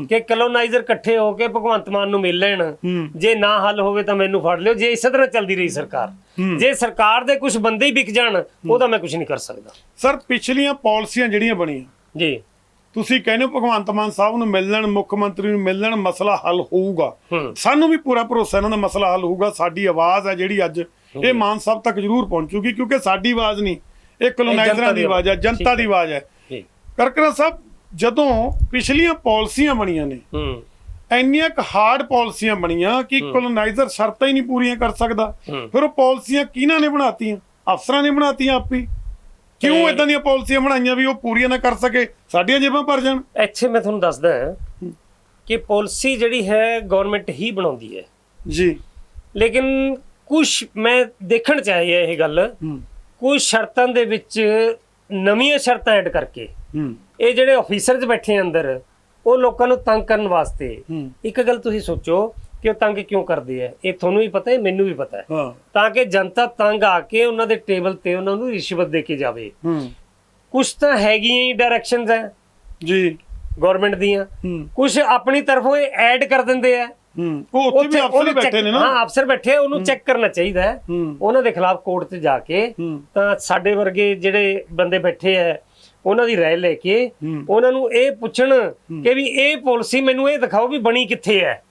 [SPEAKER 2] ਕਿ ਕਲੋਨਾਈਜ਼ਰ ਇਕੱਠੇ ਹੋ ਕੇ ਭਗਵੰਤ ਮਾਨ ਨੂੰ ਮਿਲ ਲੈਣ, ਜੇ ਨਾ ਹੱਲ ਹੋਵੇ ਤਾਂ ਮੈਨੂੰ ਫੜ ਲਿਓ। ਜੇ ਇਸੇ ਤਰ੍ਹਾਂ ਚੱਲਦੀ ਰਹੀ ਸਰਕਾਰ, ਜੇ ਸਰਕਾਰ ਦੇ ਕੁਝ ਬੰਦੇ ਹੀ ਵਿਕ ਜਾਣ, ਉਹਦਾ ਮੈਂ ਕੁਝ ਨਹੀਂ ਕਰ ਸਕਦਾ।
[SPEAKER 1] ਸਰ ਪਿਛਲੀਆਂ ਪਾਲਿਸੀਆਂ ਜਿਹੜੀਆਂ ਬਣੀਆਂ ਜੀ, ਤੁਸੀਂ ਕਹਿੰਦੇ ਹੋ ਭਗਵੰਤ ਮਾਨ ਸਾਹਿਬ ਨੂੰ ਮਿਲਣ, ਮੁੱਖ ਮੰਤਰੀ ਨੂੰ ਮਿਲਣ, ਮਸਲਾ ਹੱਲ ਹੋਊਗਾ। ਸਾਨੂੰ ਵੀ ਪੂਰਾ ਭਰੋਸਾ ਇਹਨਾਂ ਦਾ ਮਸਲਾ ਹੱਲ ਹੋਊਗਾ। ਸਾਡੀ ਆਵਾਜ਼ ਹੈ ਜਿਹੜੀ ਅੱਜ ਇਹ ਮਾਨ ਸਾਹਿਬ ਤੱਕ ਜ਼ਰੂਰ ਪਹੁੰਚੂਗੀ, ਕਿਉਂਕਿ ਸਾਡੀ ਆਵਾਜ਼ ਨਹੀਂ, ਇਹ ਕਲੋਨਾਈਜ਼ਰਾਂ ਦੀ ਆਵਾਜ਼ ਹੈ, ਜਨਤਾ ਦੀ ਆਵਾਜ਼ ਹੈ। ਕਰਕਰਾ ਸਾਹਿਬ, ਜਦੋਂ ਪਿਛਲੀਆਂ ਪਾਲਿਸੀਆਂ ਬਣੀਆਂ ਨੇ, ਇੰਨੀਆਂ ਕੁ ਹਾਰਡ ਪਾਲਿਸੀਆਂ ਬਣੀਆਂ ਕਿ ਕਲੋਨਾਈਜ਼ਰ ਸ਼ਰਤਾਂ ਹੀ ਨਹੀਂ ਪੂਰੀਆਂ ਕਰ ਸਕਦਾ, ਫਿਰ ਉਹ ਪਾਲਿਸੀਆਂ ਕਿਹਨਾਂ ਨੇ ਬਣਾਤੀਆਂ? ਅਫਸਰਾਂ ਨੇ ਬਣਾਤੀਆਂ ਆਪੇ। ਕਿਉਂ ਇਦਾਂ ਦੀਆਂ ਪਾਲਿਸੀਆਂ ਬਣਾਈਆਂ ਵੀ ਉਹ ਪੂਰੀਆਂ ਨਾ ਕਰ ਸਕੇ, ਸਾਡੀਆਂ ਜੇਬਾਂ ਭਰ ਜਾਣ?
[SPEAKER 2] ਇੱਥੇ ਮੈਂ ਤੁਹਾਨੂੰ ਦੱਸਦਾ ਕਿ ਪਾਲਿਸੀ ਜਿਹੜੀ ਹੈ ਗਵਰਨਮੈਂਟ ਹੀ ਬਣਾਉਂਦੀ ਹੈ ਜੀ, ਲੇਕਿਨ ਕੁਝ ਮੈਂ ਦੇਖਣ ਚਾਹੀਏ ਇਹ ਗੱਲ, ਕੁਝ ਸ਼ਰਤਾਂ ਦੇ ਵਿੱਚ ਨਵੀਆਂ ਸ਼ਰਤਾਂ ਐਡ ਕਰਕੇ ਇਹ ਜਿਹੜੇ ਆਫੀਸਰਸ ਬੈਠੇ ਅੰਦਰ, ਉਹ ਲੋਕਾਂ ਨੂੰ ਤੰਗ ਕਰਨ ਵਾਸਤੇ। ਇੱਕ ਗੱਲ ਤੁਸੀਂ ਸੋਚੋ ਕਿ ਉਹ ਤੰਗ ਕਿਉਂ ਕਰਦੇ ਆ, ਇਹ ਤੁਹਾਨੂੰ ਵੀ ਪਤਾ ਹੈ, ਮੈਨੂੰ ਵੀ ਪਤਾ ਹੈ, ਤਾਂ ਕਿ ਜਨਤਾ ਤੰਗ ਆ ਕੇ ਉਹਨਾਂ ਦੇ ਟੇਬਲ ਤੇ ਉਹਨਾਂ ਨੂੰ ਰਿਸ਼ਵਤ ਦੇ ਕੇ ਜਾਵੇ। ਕੁਝ ਤਾਂ ਹੈਗੀਆਂ ਹੀ ਡਾਇਰੈਕਸ਼ਨਸ ਹੈ ਜੀ ਗਵਰਨਮੈਂਟ ਦੀਆਂ, ਕੁਝ ਆਪਣੀ ਤਰਫੋਂ ਇਹ ਐਡ ਕਰ ਦਿੰਦੇ ਆ।
[SPEAKER 1] ਉਹ ਉੱਥੇ ਵੀ ਅਫਸਰ ਬੈਠੇ ਨੇ ਨਾ,
[SPEAKER 2] ਹਾਂ ਅਫਸਰ ਬੈਠੇ, ਉਹਨੂੰ ਚੈੱਕ ਕਰਨਾ ਚਾਹੀਦਾ ਹੈ ਉਹਨਾਂ ਦੇ ਖਿਲਾਫ ਕੋਰਟ ਤੇ ਜਾ ਕੇ। ਤਾਂ ਸਾਡੇ ਵਰਗੇ ਜਿਹੜੇ ਬੰਦੇ ਬੈਠੇ ਆ, ਉਹਨਾਂ ਦੀ ਰਾਏ ਲੈ ਕੇ ਉਹਨਾਂ ਨੂੰ ਇਹ ਪੁੱਛਣ ਕਿ ਵੀ ਇਹ ਪਾਲਿਸੀ ਮੈਨੂੰ ਇਹ ਦਿਖਾਓ ਵੀ ਬਣੀ ਕਿੱਥੇ ਹੈ।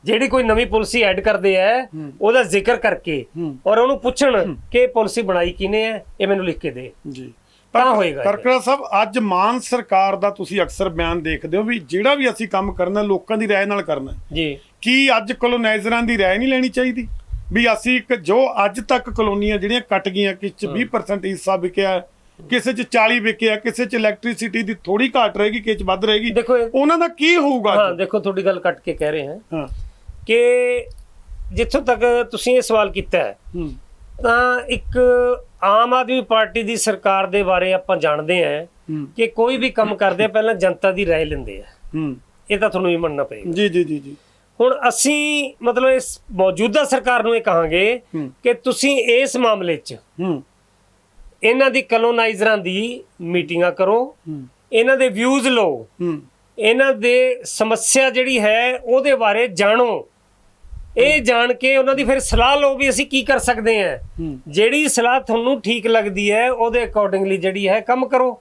[SPEAKER 2] ਜਿਹੜੀ ਕੋਈ ਨਵੀਂ ਪਾਲਿਸੀ ਐਡ ਕਰਦੇ ਆ ਉਹਦਾ ਜ਼ਿਕਰ ਕਰਕੇ ਔਰ ਉਹਨੂੰ ਪੁੱਛਣ ਕਿ ਇਹ ਪਾਲਿਸੀ ਬਣਾਈ ਕਿਹਨੇ ਹੈ, ਇਹ ਮੈਨੂੰ ਲਿਖ ਕੇ ਦੇ ਜੀ, ਤਾਂ ਹੋਏਗਾ।
[SPEAKER 1] ਕਰਕਰਾ ਸਾਹਿਬ, ਅੱਜ ਮਾਨ ਸਰਕਾਰ ਦਾ ਤੁਸੀਂ ਅਕਸਰ ਬਿਆਨ ਦੇਖਦੇ ਹੋ ਵੀ ਜਿਹੜਾ ਵੀ ਅਸੀਂ ਕੰਮ ਕਰਨਾ ਲੋਕਾਂ ਦੀ ਰਾਏ ਨਾਲ ਕਰਨਾ ਜੀ। ਕੀ ਅੱਜ ਕਲੋਨਾਈਜ਼ਰਾਂ ਦੀ ਰਾਏ ਨਹੀਂ ਲੈਣੀ ਚਾਹੀਦੀ ਵੀ ਅਸੀਂ ਇੱਕ ਜੋ ਅੱਜ ਤੱਕ ਕਲੋਨੀਆਂ ਜਿਹੜੀਆਂ ਕੱਟ ਗਈਆਂ, ਕਿਸੇ 'ਚ 20% ਹਿੱਸਾ ਵਿਕਿਆ, ਕਿਸੇ 'ਚ 40 ਵਿਕਿਆ, ਕਿਸੇ 'ਚ ਇਲੈਕਟ੍ਰਿਸਿਟੀ ਦੀ ਥੋੜੀ ਘਾਟ ਰਹੇਗੀ, ਕਿਸੇ 'ਚ ਵੱਧ ਰਹੇਗੀ, ਉਹਨਾਂ ਦਾ ਕੀ ਹੋਊਗਾ?
[SPEAKER 2] ਹਾਂ ਦੇਖੋ, ਤੁਹਾਡੀ ਗੱਲ ਕੱਟ ਕੇ ਕਹਿ ਰਹੇ ਹਾਂ ਕਿ ਜਿੱਥੋਂ ਤੱਕ ਤੁਸੀਂ ਇਹ ਸਵਾਲ ਕੀਤਾ ਹੈ ਤਾਂ ਇੱਕ ਆਮ ਆਦਮੀ ਪਾਰਟੀ ਦੀ ਸਰਕਾਰ ਦੇ ਬਾਰੇ ਆਪਾਂ ਜਾਣਦੇ ਹਾਂ ਕਿ ਕੋਈ ਵੀ ਕੰਮ ਕਰਦੇ ਆ ਪਹਿਲਾਂ ਜਨਤਾ ਦੀ ਰਾਏ ਲੈਂਦੇ ਆ, ਇਹ ਤਾਂ ਤੁਹਾਨੂੰ ਵੀ ਮੰਨਣਾ ਪਏਗਾ ਜੀ ਜੀ ਜੀ ਜੀ। ਹੁਣ ਅਸੀਂ ਮਤਲਬ ਇਸ ਮੌਜੂਦਾ ਸਰਕਾਰ ਨੂੰ ਇਹ ਕਹਾਂਗੇ ਕਿ ਤੁਸੀਂ ਇਸ ਮਾਮਲੇ 'ਚ ਇਹਨਾਂ ਦੀ ਕਲੋਨਾਈਜ਼ਰਾਂ ਦੀ ਮੀਟਿੰਗਾਂ ਕਰੋ, ਇਹਨਾਂ ਦੇ ਵਿਊਜ਼ ਲਓ, ਇਹਨਾਂ ਦੇ ਸਮੱਸਿਆ ਜਿਹੜੀ ਹੈ ਉਹਦੇ ਬਾਰੇ ਜਾਣੋ, ਇਹ ਜਾਣ ਕੇ ਉਹਨਾਂ ਦੀ ਫਿਰ ਸਲਾਹ ਲਓ ਵੀ ਅਸੀਂ ਕੀ ਕਰ ਸਕਦੇ ਹਾਂ। ਜਿਹੜੀ ਸਲਾਹ ਤੁਹਾਨੂੰ ਠੀਕ ਲੱਗਦੀ ਹੈ ਉਹਦੇ ਅਕੋਰਡਿੰਗਲੀ ਜਿਹੜੀ ਹੈ ਕੰਮ ਕਰੋ,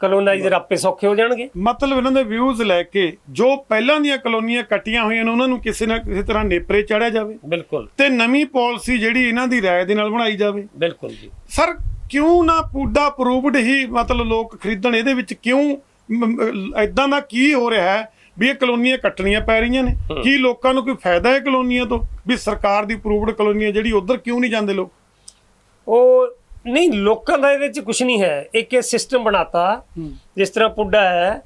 [SPEAKER 2] ਕਲੋਨਾਈਜ਼ਰ ਆਪੇ ਸੌਖੇ ਹੋ ਜਾਣਗੇ।
[SPEAKER 1] ਮਤਲਬ ਇਹਨਾਂ ਦੇ ਵਿਊਜ਼ ਲੈ ਕੇ ਜੋ ਪਹਿਲਾਂ ਦੀਆਂ ਕਲੋਨੀਆਂ ਕੱਟੀਆਂ ਹੋਈਆਂ ਨੇ ਉਹਨਾਂ ਨੂੰ ਕਿਸੇ ਨਾ ਕਿਸੇ ਤਰ੍ਹਾਂ ਨੇਪਰੇ ਚਾੜਿਆ ਜਾਵੇ।
[SPEAKER 2] ਬਿਲਕੁਲ।
[SPEAKER 1] ਤੇ ਨਵੀਂ ਪਾਲਿਸੀ ਜਿਹੜੀ ਇਹਨਾਂ ਦੀ ਰਾਏ ਦੇ ਨਾਲ ਬਣਾਈ ਜਾਵੇ।
[SPEAKER 2] ਬਿਲਕੁਲ ਜੀ।
[SPEAKER 1] ਸਰ ਕਿਉਂ ਨਾ ਪੁੱਡਾ ਅਪਰੂਵਡ ਹੀ ਮਤਲਬ ਲੋਕ ਖਰੀਦਣ? ਇਹਦੇ ਵਿੱਚ ਕਿਉਂ ਇਦਾਂ ਦਾ ਕੀ ਹੋ ਰਿਹਾ ਹੈ ਵੀ ਇਹ ਕਲੋਨੀਆਂ ਕੱਟਣੀਆਂ ਪੈ ਰਹੀਆਂ ਨੇ? ਕੀ ਲੋਕਾਂ ਨੂੰ ਕੋਈ ਫਾਇਦਾ ਹੈ ਕਲੋਨੀਆਂ ਤੋਂ ਵੀ ਸਰਕਾਰ ਦੀ ਅਪਰੂਵਡ ਕਲੋਨੀਆਂ ਜਿਹੜੀ ਉਧਰ ਕਿਉਂ ਨਹੀਂ ਜਾਂਦੇ ਲੋਕ?
[SPEAKER 2] ਉਹ ਨਹੀਂ, ਲੋਕਾਂ ਦਾ ਇਹਦੇ ਚ ਕੁਝ ਨਹੀਂ ਹੈ। ਇੱਕ ਇਹ ਸਿਸਟਮ ਬਣਾਤਾ ਜਿਸ ਤਰ੍ਹਾਂ ਪੁੱਡਾ ਹੈ,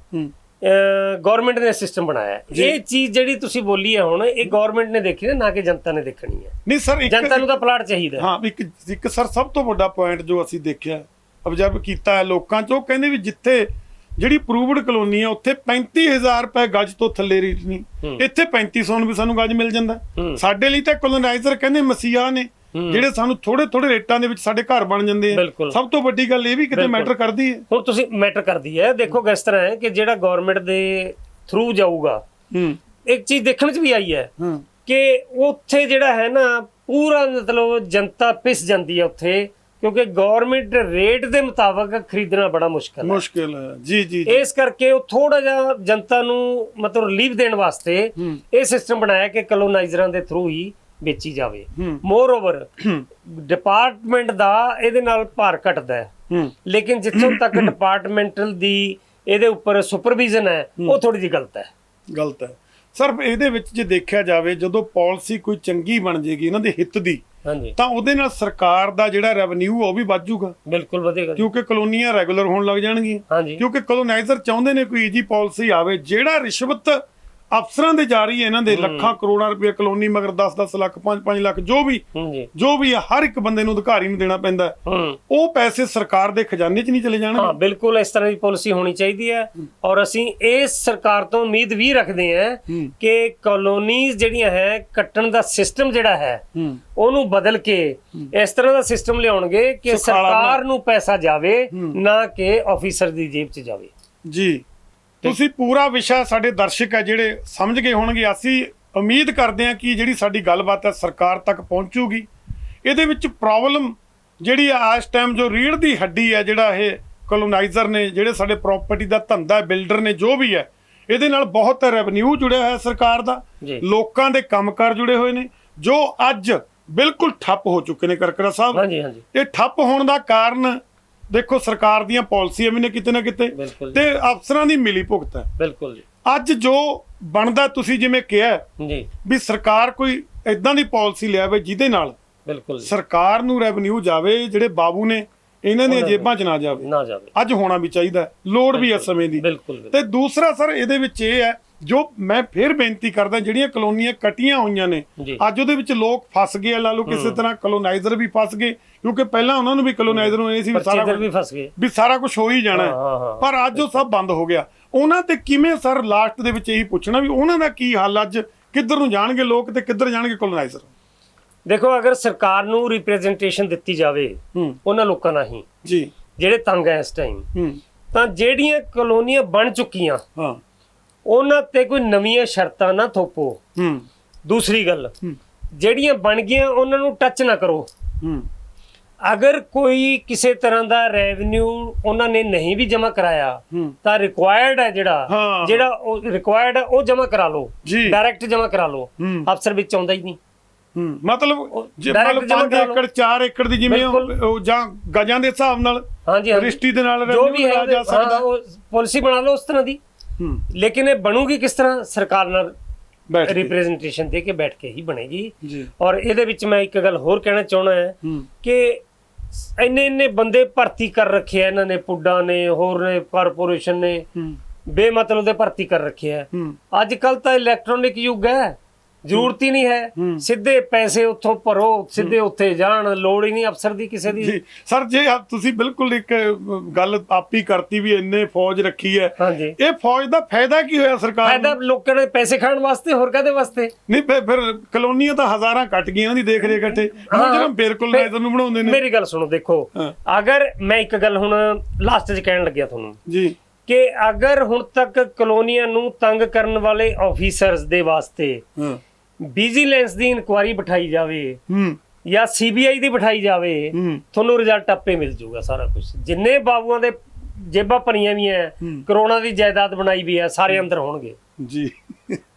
[SPEAKER 2] ਗਵਰਨਮੈਂਟ ਨੇ ਸਿਸਟਮ ਬਣਾਇਆ। ਇਹ ਚੀਜ਼ ਜਿਹੜੀ ਤੁਸੀਂ ਬੋਲੀ ਹੈ ਹੁਣ, ਇਹ ਗਵਰਨਮੈਂਟ ਨੇ ਦੇਖੀ ਨਾ ਕਿ ਜਨਤਾ ਨੇ ਦੇਖਣੀ ਹੈ।
[SPEAKER 1] ਨਹੀਂ ਸਰ,
[SPEAKER 2] ਜਨਤਾ ਨੂੰ ਤਾਂ ਪਲਾਟ ਚਾਹੀਦਾ।
[SPEAKER 1] ਹਾਂ, ਇੱਕ ਸਰ ਸਭ ਤੋਂ ਵੱਡਾ ਪੁਆਇੰਟ ਜੋ ਅਸੀਂ ਦੇਖਿਆ ਅਬਜ਼ਰਵ ਕੀਤਾ ਹੈ ਲੋਕਾਂ 'ਚ, ਉਹ ਕਹਿੰਦੇ ਵੀ ਜਿੱਥੇ ਜਿਹੜੀ ਅਪਰੂਵਡ ਕਲੋਨੀ ਆ ਉੱਥੇ 35,000 ਰੁਪਏ ਗਜ ਤੋਂ ਥੱਲੇ ਰੇਟ ਨਹੀਂ, ਇੱਥੇ 3500 ਨੂੰ ਵੀ ਸਾਨੂੰ ਗਜ ਮਿਲ ਜਾਂਦਾ। ਸਾਡੇ ਲਈ ਤਾਂ ਕਲੋਨਾਈਜ਼ਰ ਕਹਿੰਦੇ ਮਸੀਹਾ ਨੇ ਜਿਹੜੇ ਸਾਨੂੰ ਥੋੜੇ ਰੇਟਾਂ ਦੇ ਵਿੱਚ ਸਾਡੇ ਘਰ ਬਣ ਜਾਂਦੇ ਆ। ਸਭ ਤੋਂ ਵੱਡੀ ਗੱਲ ਇਹ ਵੀ ਕਿਤੇ ਮੈਟਰ ਕਰਦੀ ਹੈ।
[SPEAKER 2] ਹੁਣ ਤੁਸੀਂ ਮੈਟਰ ਕਰਦੀ ਹੈ, ਦੇਖੋ ਕਿਸ ਤਰ੍ਹਾਂ ਹੈ ਕਿ ਜਿਹੜਾ ਗਵਰਨਮੈਂਟ ਦੇ ਥਰੂ ਜਾਊਗਾ, ਇੱਕ ਚੀਜ਼ ਦੇਖਣ 'ਚ ਵੀ ਆਈ ਹੈ ਕਿ ਉੱਥੇ ਜਿਹੜਾ ਹੈ ਨਾ ਪੂਰਾ ਮਤਲਬ ਜਨਤਾ ਪਿਸ ਜਾਂਦੀ ਹੈ ਉੱਥੇ, ਕਿਉਂਕਿ ਗਵਰਨਮੈਂਟ ਰੇਟ ਦੇ ਮੁਤਾਬਕ ਖਰੀਦਣਾ ਬੜਾ ਮੁਸ਼ਕਲ ਹੈ। ਜੀ। ਇਸ ਕਰਕੇ ਉਹ ਥੋੜਾ ਜਿਹਾ ਜਨਤਾ ਨੂੰ ਮਤਲਬ ਰਿਲੀਫ ਦੇਣ ਵਾਸਤੇ ਇਹ ਸਿਸਟਮ ਬਣਾਇਆ ਕਿ ਕਲੋਨਾਈਜ਼ਰਾਂ ਦੇ ਥਰੂ ਹੀ ਵੇਚੀ ਜਾਵੇ। ਮੋਰ ਓਵਰ ਡਿਪਾਰਟਮੈਂਟ ਦਾ ਇਹਦੇ ਨਾਲ ਭਾਰ ਘਟਦਾ ਹੈ, ਲੇਕਿਨ ਜਿੱਥੋਂ ਤੱਕ ਡਿਪਾਰਟਮੈਂਟਲ ਦੀ ਇਹਦੇ ਉੱਪਰ ਸੁਪਰਵਿਜ਼ਨ ਹੈ ਉਹ ਥੋੜੀ ਜਿਹੀ ਗਲਤ ਹੈ। ਸਰ ਇਹਦੇ ਵਿੱਚ ਜੇ ਦੇਖਿਆ ਜਾਵੇ, ਜਦੋਂ ਪਾਲਿਸੀ ਕੋਈ ਚੰਗੀ ਬਣ ਜੇਗੀ ਇਹਨਾਂ ਦੇ ਹਿੱਤ ਦੀ, ਤਾਂ ਉਹਦੇ ਨਾਲ ਸਰਕਾਰ ਦਾ ਜਿਹੜਾ ਰੈਵਨਿਊ ਉਹ ਵੀ ਵੱਧ ਜਾਊਗਾ। ਬਿਲਕੁਲ ਵਧੇਗਾ, ਕਿਉਂਕਿ ਕਲੋਨੀਆਂ ਰੈਗੂਲਰ ਹੋਣ ਲੱਗ ਜਾਣਗੀਆਂ। ਕਿਉਂਕਿ ਕਲੋਨਾਈਜ਼ਰ ਚਾਹੁੰਦੇ ਨੇ ਕੋਈ ਈਜੀ ਪਾਲਿਸੀ ਆਵੇ। ਜਿਹੜਾ ਰਿਸ਼ਵਤ ਅਫਸਰਾਂ ਦੇ ਜਾਰੀ ਹੈ ਇਹਨਾਂ ਦੇ, ਲੱਖਾਂ ਕਰੋੜਾਂ ਰੁਪਏ ਕਲੋਨੀ ਮਗਰ 10-10 ਲੱਖ 5-5 ਲੱਖ ਜੋ ਵੀ ਹਰ ਇੱਕ ਬੰਦੇ ਨੂੰ ਅਧਿਕਾਰੀ ਨੂੰ ਦੇਣਾ ਪੈਂਦਾ, ਉਹ ਪੈਸੇ ਸਰਕਾਰ ਦੇ ਖਜ਼ਾਨੇ 'ਚ ਨਹੀਂ ਚਲੇ ਜਾਣਗੇ। ਹਾਂ ਬਿਲਕੁਲ, ਇਸ ਤਰ੍ਹਾਂ ਦੀ ਪਾਲਿਸੀ ਹੋਣੀ ਚਾਹੀਦੀ ਹੈ। ਔਰ ਅਸੀਂ ਇਸ ਸਰਕਾਰ ਤੋਂ ਉਮੀਦ ਵੀ ਰੱਖਦੇ ਹਾਂ ਕਿ ਕਲੋਨੀਜ਼ ਜਿਹੜੀਆਂ ਹੈ ਕੱਟਣ ਦਾ ਸਿਸਟਮ ਜਿਹੜਾ ਹੈ ਉਹਨੂੰ ਬਦਲ ਕੇ ਇਸ ਤਰ੍ਹਾਂ ਦਾ ਸਿਸਟਮ ਲਿਆਉਣਗੇ ਕਿ ਸਰਕਾਰ ਨੂੰ ਪੈਸਾ ਜਾਵੇ, ਨਾ ਕਿ ਆਫੀਸਰ ਦੀ ਜੇਬ 'ਚ ਜਾਵੇ। ਜੀ, ਤੁਸੀਂ ਪੂਰਾ ਵਿਸ਼ਾ ਸਾਡੇ ਦਰਸ਼ਕ ਹੈ ਜਿਹੜੇ ਸਮਝ ਗਏ ਹੋਣਗੇ। ਅਸੀਂ ਉਮੀਦ ਕਰਦੇ ਹਾਂ ਕਿ ਜਿਹੜੀ ਸਾਡੀ ਗੱਲਬਾਤ ਹੈ ਸਰਕਾਰ ਤੱਕ ਪਹੁੰਚੂਗੀ। ਇਹਦੇ ਵਿੱਚ ਪ੍ਰੋਬਲਮ ਜਿਹੜੀ ਆ ਇਸ ਟਾਈਮ ਜੋ ਰੀੜ੍ਹ ਦੀ ਹੱਡੀ ਹੈ, ਜਿਹੜਾ ਇਹ ਕਲੋਨਾਈਜ਼ਰ ਨੇ, ਜਿਹੜੇ ਸਾਡੇ ਪ੍ਰਾਪਰਟੀ ਦਾ ਧੰਦਾ, ਬਿਲਡਰ ਨੇ, ਜੋ ਵੀ ਹੈ, ਇਹਦੇ ਨਾਲ ਬਹੁਤ ਰੈਵਨਿਊ ਜੁੜਿਆ ਹੋਇਆ ਸਰਕਾਰ ਦਾ, ਲੋਕਾਂ ਦੇ ਕੰਮਕਾਰ ਜੁੜੇ ਹੋਏ ਨੇ, ਜੋ ਅੱਜ ਬਿਲਕੁਲ ਠੱਪ ਹੋ ਚੁੱਕੇ ਨੇ। ਕਰਕਰਾ ਸਾਹਿਬ, ਇਹ ਠੱਪ ਹੋਣ ਦਾ ਕਾਰਨ ਦੇਖੋ ਸਰਕਾਰ ਦੀਆਂ ਪਾਲਿਸੀਆਂ ਵੀ ਨੇ ਕਿਤੇ ਨਾ ਕਿਤੇ, ਤੇ ਅਫਸਰਾਂ ਦੀ ਮਿਲੀ ਭੁਗਤ ਹੈ। ਬਿਲਕੁਲ ਜੀ। ਅੱਜ ਜੋ ਬਣਦਾ, ਤੁਸੀਂ ਜਿਵੇਂ ਕਿਹਾ ਵੀ ਸਰਕਾਰ ਕੋਈ ਏਦਾਂ ਦੀ ਪਾਲਿਸੀ ਲਿਆਵੇ ਜਿਹਦੇ ਨਾਲ ਸਰਕਾਰ ਨੂੰ ਰੈਵਨਿਊ ਜਾਵੇ, ਜਿਹੜੇ ਬਾਬੂ ਨੇ ਇਹਨਾਂ ਦੀਆਂ ਜੇਬਾਂ 'ਚ ਨਾ ਜਾਵੇ। ਅੱਜ ਹੋਣਾ ਵੀ ਚਾਹੀਦਾ, ਲੋੜ ਵੀ ਹੈ ਸਮੇਂ ਦੀ। ਤੇ ਦੂਸਰਾ ਸਰ ਇਹਦੇ ਵਿੱਚ ਇਹ ਹੈ, ਜੋ ਮੈਂ ਫਿਰ ਬੇਨਤੀ ਕਰਦਾ, ਜਿਹੜੀਆਂ ਕਲੋਨੀਆਂ ਕੱਟੀਆਂ ਹੋਈਆਂ ਨੇ ਅੱਜ ਉਹਦੇ ਵਿੱਚ ਲੋਕ ਫਸ ਗਏ। ਲਾ ਲਓ ਕਿਸੇ ਤਰ੍ਹਾਂ ਕਲੋਨਾਈਜ਼ਰ ਵੀ ਫਸ ਗਏ, ਕਿਉਂਕਿ ਪਹਿਲਾਂ ਉਹਨਾਂ ਨੂੰ ਵੀ ਕਲੋਨਾਈਜ਼ਰ ਨੂੰ ਇਹ ਸੀ ਵੀ ਸਾਰਾ ਕੁਝ ਹੋ ਹੀ ਜਾਣਾ, ਪਰ ਅੱਜ ਉਹ ਸਭ ਬੰਦ ਹੋ ਗਿਆ। ਉਹਨਾਂ ਤੇ ਕਿਵੇਂ ਸਰ, ਲਾਸਟ ਦੇ ਵਿੱਚ ਇਹੀ ਪੁੱਛਣਾ ਵੀ ਉਹਨਾਂ ਦਾ ਕੀ ਹੱਲ? ਅੱਜ ਕਿੱਧਰ ਨੂੰ ਜਾਣਗੇ ਲੋਕ ਤੇ ਕਿੱਧਰ ਜਾਣਗੇ ਕਲੋਨਾਈਜ਼ਰ? ਦੇਖੋ, ਅਗਰ ਸਰਕਾਰ ਨੂੰ ਰਿਪਰੈਜ਼ੈਂਟੇਸ਼ਨ ਦਿੱਤੀ ਜਾਵੇ ਉਹਨਾਂ ਲੋਕਾਂ ਨਾਲ ਹੀ ਜਿਹੜੇ ਤੰਗ ਹੈ ਇਸ ਟਾਈਮ, ਤਾਂ ਜਿਹੜੀਆਂ ਕਲੋਨੀਆਂ ਬਣ ਚੁੱਕੀਆਂ ਉਹਨਾਂ ਤੇ ਕੋਈ ਨਵੀਆਂ ਸ਼ਰਤਾਂ ਨਾ ਥੋਪੋ। ਦੂਸਰੀ ਗੱਲ, ਜਿਹੜੀਆਂ ਬਣ ਗਈਆਂ ਉਹਨਾਂ ਨੂੰ ਟੱਚ ਨਾ ਕਰੋ। ਅਗਰ ਕੋਈ ਕਿਸੇ ਤਰ੍ਹਾਂ ਦਾ ਰੈਵਨਿਊ ਉਹਨਾਂ ਨੇ ਨਹੀਂ ਵੀ ਜਮ੍ਹਾਂ ਕਰਾਇਆ, ਤਾਂ ਰਿਕੁਆਇਰਡ ਹੈ ਜਿਹੜਾ ਉਹ ਰਿਕੁਆਇਰਡ ਹੈ ਉਹ ਜਮ੍ਹਾਂ ਕਰਾ ਲਓ, ਡਾਇਰੈਕਟ ਜਮ੍ਹਾਂ ਕਰਾ ਲਓ। ਅਫਸਰ ਵਿੱਚ ਆਉਂਦਾ ਹੀ ਨਹੀਂ। ਮਤਲਬ ਜੇ 5 ਏਕੜ 4 ਏਕੜ ਦੀ ਜਿਵੇਂ ਜਾਂ ਗਜਾਂ ਦੇ ਹਿਸਾਬ ਨਾਲ ਰਜਿਸਟਰੀ ਦੇ ਨਾਲ ਜੋ ਵੀ ਹੈ ਜਾ ਸਕਦਾ, ਪਾਲਿਸੀ ਬਣਾ ਲਓ ਉਸ ਤਰ੍ਹਾਂ ਦੀ। ਲੇਕਿਨ ਇਹ ਬਣੂਗੀ ਕਿਸ ਤਰ੍ਹਾਂ? ਸਰਕਾਰ ਨਾਲ ਰਿਪਰੈਜ਼ੈਂਟੇਸ਼ਨ ਦੇ ਕੇ ਬੈਠ ਕੇ ਹੀ ਬਣੇਗੀ। ਔਰ ਇਹਦੇ ਵਿੱਚ ਮੈਂ ਇੱਕ ਗੱਲ ਹੋਰ ਕਹਿਣਾ ਚਾਹੁੰਦਾ ਹੈ ਕਿ ਇੰਨੇ ਬੰਦੇ ਭਰਤੀ ਕਰ ਰੱਖੇ ਆ ਇਹਨਾਂ ਨੇ, ਪੁੱਡਾ ਨੇ, ਹੋਰ ਨੇ, ਕਾਰਪੋਰੇਸ਼ਨ ਨੇ, ਬੇਮਤਲਬ ਦੇ ਭਰਤੀ ਕਰ ਰੱਖੇ ਆ। ਅੱਜ ਕੱਲ ਤਾਂ ਇਲੈਕਟ੍ਰੋਨਿਕ ਯੁੱਗ ਹੈ, ਜ਼ਰੂਰਤ ਹੀ ਨਹੀਂ ਹੈ, ਸਿੱਧੇ ਪੈਸੇ ਉੱਥੋਂ ਭਰੋ, ਸਿੱਧੇ ਉੱਥੇ ਜਾਣ, ਲੋੜ ਹੀ ਨਹੀਂ ਅਫਸਰ ਦੀ ਕਿਸੇ ਦੀ।
[SPEAKER 1] ਜੀ ਸਰ, ਜੇ ਤੁਸੀਂ ਬਿਲਕੁਲ ਇੱਕ ਗੱਲ ਆਪੀ ਕਰਤੀ ਵੀ ਇੰਨੇ ਫੌਜ ਰੱਖੀ ਹੈ,
[SPEAKER 2] ਹਾਂਜੀ,
[SPEAKER 1] ਇਹ ਫੌਜ ਦਾ ਫਾਇਦਾ ਕੀ ਹੋਇਆ ਸਰਕਾਰ ਨੂੰ?
[SPEAKER 2] ਫਾਇਦਾ ਲੋਕਾਂ ਦੇ ਪੈਸੇ ਖਾਣ ਵਾਸਤੇ, ਹੋਰ ਕਾਹਦੇ ਵਾਸਤੇ?
[SPEAKER 1] ਨਹੀਂ ਫਿਰ ਕਲੋਨੀਆਂ ਤਾਂ ਹਜ਼ਾਰਾਂ ਕੱਟ ਗਈਆਂ ਉਹਦੀ ਦੇਖ ਰੇਖ ਇਕੱਠੇ, ਮੁਜਰਮ ਬਿਲਕੁਲ ਨਾਇਜ਼ਰ ਨੂੰ ਬਣਾਉਂਦੇ ਨੇ।
[SPEAKER 2] ਮੇਰੀ ਗੱਲ ਸੁਣੋ, ਦੇਖੋ ਅਗਰ ਮੈਂ ਇੱਕ ਗੱਲ ਹੁਣ ਲਾਸਟ 'ਚ ਕਹਿਣ ਲੱਗਿਆ ਤੁਹਾਨੂੰ
[SPEAKER 1] ਜੀ
[SPEAKER 2] ਕਿ ਅਗਰ ਹੁਣ ਤੱਕ ਕਲੋਨੀਆਂ ਨੂੰ ਤੰਗ ਕਰਨ ਵਾਲੇ ਆਫੀਸਰਸ ਦੇ ਵਾਸਤੇ ਵਿਜੀਲੈਂਸ ਦੀ ਇਨਕੁਆਇਰੀ ਬਿਠਾਈ ਜਾਵੇ ਜਾਂ ਸੀਬੀਆਈ ਦੀ ਬਿਠਾਈ ਜਾਵੇ, ਤੁਹਾਨੂੰ ਰਿਜ਼ਲਟ ਆਪੇ ਮਿਲ ਜਾਊਗਾ ਸਾਰਾ ਕੁਝ। ਜਿੰਨੇ ਬਾਬੂਆਂ ਦੇ ਜੇਬਾਂ ਭਰੀਆਂ ਵੀ ਐ, ਕਰੋੜਾਂ ਦੀ ਜਾਇਦਾਦ ਬਣਾਈ ਵੀ ਹੈ, ਸਾਰੇ ਅੰਦਰ ਹੋਣਗੇ ਜੀ।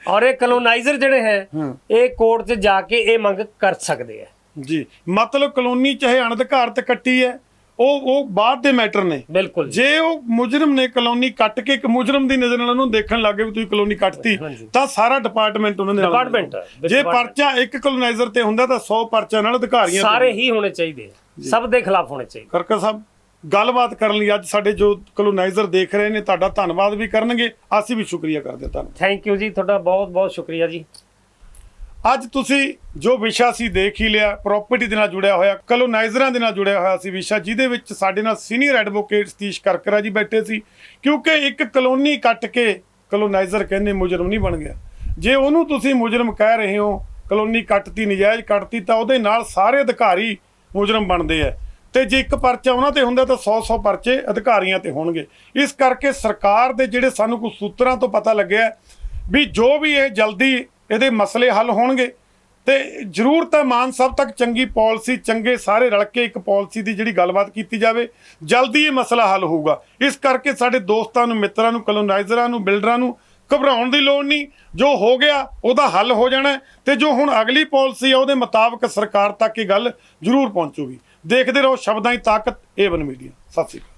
[SPEAKER 2] ਔਰ ਇਹ ਕਲੋਨਾਈਜ਼ਰ ਜਿਹੜੇ ਹੈ ਇਹ ਕੋਰਟ 'ਚ ਜਾ ਕੇ ਇਹ ਮੰਗ ਕਰ ਸਕਦੇ ਆ
[SPEAKER 1] ਜੀ। ਮਤਲਬ ਕਲੋਨੀ ਚਾਹੇ ਅਣਅਧਿਕਾਰਤ ਕੱਟੀ ਹੈ, ਉਹ ਬਾਅਦ ਦੇ ਮੈਟਰ ਨੇ।
[SPEAKER 2] ਬਿਲਕੁਲ।
[SPEAKER 1] ਜੇ ਉਹ ਮੁਜਰਮ ਨੇ ਕਲੋਨੀ ਕੱਟ ਕੇ ਇੱਕ ਮੁਜਰਮ ਦੀ ਨਜ਼ਰ ਨਾਲ ਉਹਨੂੰ ਦੇਖਣ ਲੱਗੇ ਵੀ ਤੁਸੀਂ ਕਲੋਨੀ ਕੱਟਤੀ, ਤਾਂ ਸਾਰਾ ਡਿਪਾਰਟਮੈਂਟ ਉਹਨਾਂ ਦੇ ਨਾਲ। ਜੇ ਪਰਚਾ ਇੱਕ ਕਲੋਨਾਈਜ਼ਰ ਤੇ ਹੁੰਦਾ ਤਾਂ 100 ਪਰਚਾ ਨਾਲ ਅਧਿਕਾਰੀਆਂ
[SPEAKER 2] ਸਾਰੇ ਹੀ ਹੋਣੇ ਚਾਹੀਦੇ, ਸਭ ਦੇ ਖਿਲਾਫ ਹੋਣੇ ਚਾਹੀਦੇ।
[SPEAKER 1] ਕਰਕਾ ਸਾਹਿਬ, ਗੱਲਬਾਤ ਕਰਨ ਲਈ ਅੱਜ ਸਾਡੇ ਜੋ ਕਲੋਨਾਈਜ਼ਰ ਦੇਖ ਰਹੇ ਨੇ ਤੁਹਾਡਾ ਧੰਨਵਾਦ ਵੀ ਕਰਨਗੇ, ਅਸੀਂ ਵੀ ਸ਼ੁਕਰੀਆ ਕਰਦੇ ਤੁਹਾਨੂੰ।
[SPEAKER 2] ਥੈਂਕ ਯੂ ਜੀ, ਤੁਹਾਡਾ ਬਹੁਤ ਬਹੁਤ ਸ਼ੁਕਰੀਆ ਜੀ।
[SPEAKER 1] ਅੱਜ ਤੁਸੀਂ ਜੋ ਵਿਸ਼ਾ ਸੀ ਦੇਖ ਹੀ ਲਿਆ, ਪ੍ਰਾਪਰਟੀ ਦੇ ਨਾਲ ਜੁੜਿਆ ਹੋਇਆ, ਕਲੋਨਾਈਜ਼ਰਾਂ ਦੇ ਨਾਲ ਜੁੜਿਆ ਹੋਇਆ ਸੀ ਵਿਸ਼ਾ, ਜਿਹਦੇ ਵਿੱਚ ਸਾਡੇ ਨਾਲ ਸੀਨੀਅਰ ਐਡਵੋਕੇਟ ਸਤੀਸ਼ ਕਰਕਰਾ ਜੀ ਬੈਠੇ ਸੀ। ਕਿਉਂਕਿ ਇੱਕ ਕਲੋਨੀ ਕੱਟ ਕੇ ਕਲੋਨਾਈਜ਼ਰ ਕਹਿੰਦੇ ਮੁਜਰਮ ਨਹੀਂ ਬਣ ਗਿਆ। ਜੇ ਉਹਨੂੰ ਤੁਸੀਂ ਮੁਜਰਮ ਕਹਿ ਰਹੇ ਹੋ, ਕਲੋਨੀ ਕੱਟਤੀ, ਨਜਾਇਜ਼ ਕੱਟਤੀ, ਤਾਂ ਉਹਦੇ ਨਾਲ ਸਾਰੇ ਅਧਿਕਾਰੀ ਮੁਜਰਮ ਬਣਦੇ ਆ। ਤੇ ਜੇ ਇੱਕ ਪਰਚਾ ਉਹਨਾਂ ਤੇ ਹੁੰਦਾ ਤਾਂ 100 ਪਰਚੇ ਅਧਿਕਾਰੀਆਂ ਤੇ ਹੋਣਗੇ। ਇਸ ਕਰਕੇ ਸਰਕਾਰ ਦੇ ਜਿਹੜੇ ਸਾਨੂੰ ਕੁਝ ਸੂਤਰਾਂ ਤੋਂ ਪਤਾ ਲੱਗਿਆ ਵੀ ਜੋ ਵੀ ਇਹ ਜਲਦੀ ਇਹਦੇ ਮਸਲੇ ਹੱਲ ਹੋਣਗੇ, ਤੇ ਜ਼ਰੂਰਤ ਹੈ ਮਾਨ ਸਾਹਿਬ ਤੱਕ ਚੰਗੀ ਪਾਲਿਸੀ, ਚੰਗੇ ਸਾਰੇ ਰਲ ਕੇ ਇੱਕ ਪਾਲਿਸੀ ਦੀ ਜਿਹੜੀ ਗੱਲਬਾਤ ਕੀਤੀ ਜਾਵੇ, ਜਲਦੀ ਇਹ ਮਸਲਾ ਹੱਲ ਹੋਊਗਾ। ਇਸ ਕਰਕੇ ਸਾਡੇ ਦੋਸਤਾਂ ਨੂੰ, ਮਿੱਤਰਾਂ ਨੂੰ, ਕਲੋਨਾਈਜ਼ਰਾਂ ਨੂੰ, ਬਿਲਡਰਾਂ ਨੂੰ ਘਬਰਾਉਣ ਦੀ ਲੋੜ ਨਹੀਂ। ਜੋ ਹੋ ਗਿਆ ਉਹਦਾ ਹੱਲ ਹੋ ਜਾਣਾ, ਤੇ ਜੋ ਹੁਣ ਅਗਲੀ ਪਾਲਿਸੀ ਆ ਉਹਦੇ ਮੁਤਾਬਕ ਸਰਕਾਰ ਤੱਕ ਇਹ ਗੱਲ ਜ਼ਰੂਰ ਪਹੁੰਚੂਗੀ। ਦੇਖਦੇ ਰਹੋ ਸ਼ਬਦਾਂ ਦੀ ਤਾਕਤ, ਏਵਨ ਮੀਡੀਆ। ਸਤਿ ਸ਼੍ਰੀ ਅਕਾਲ।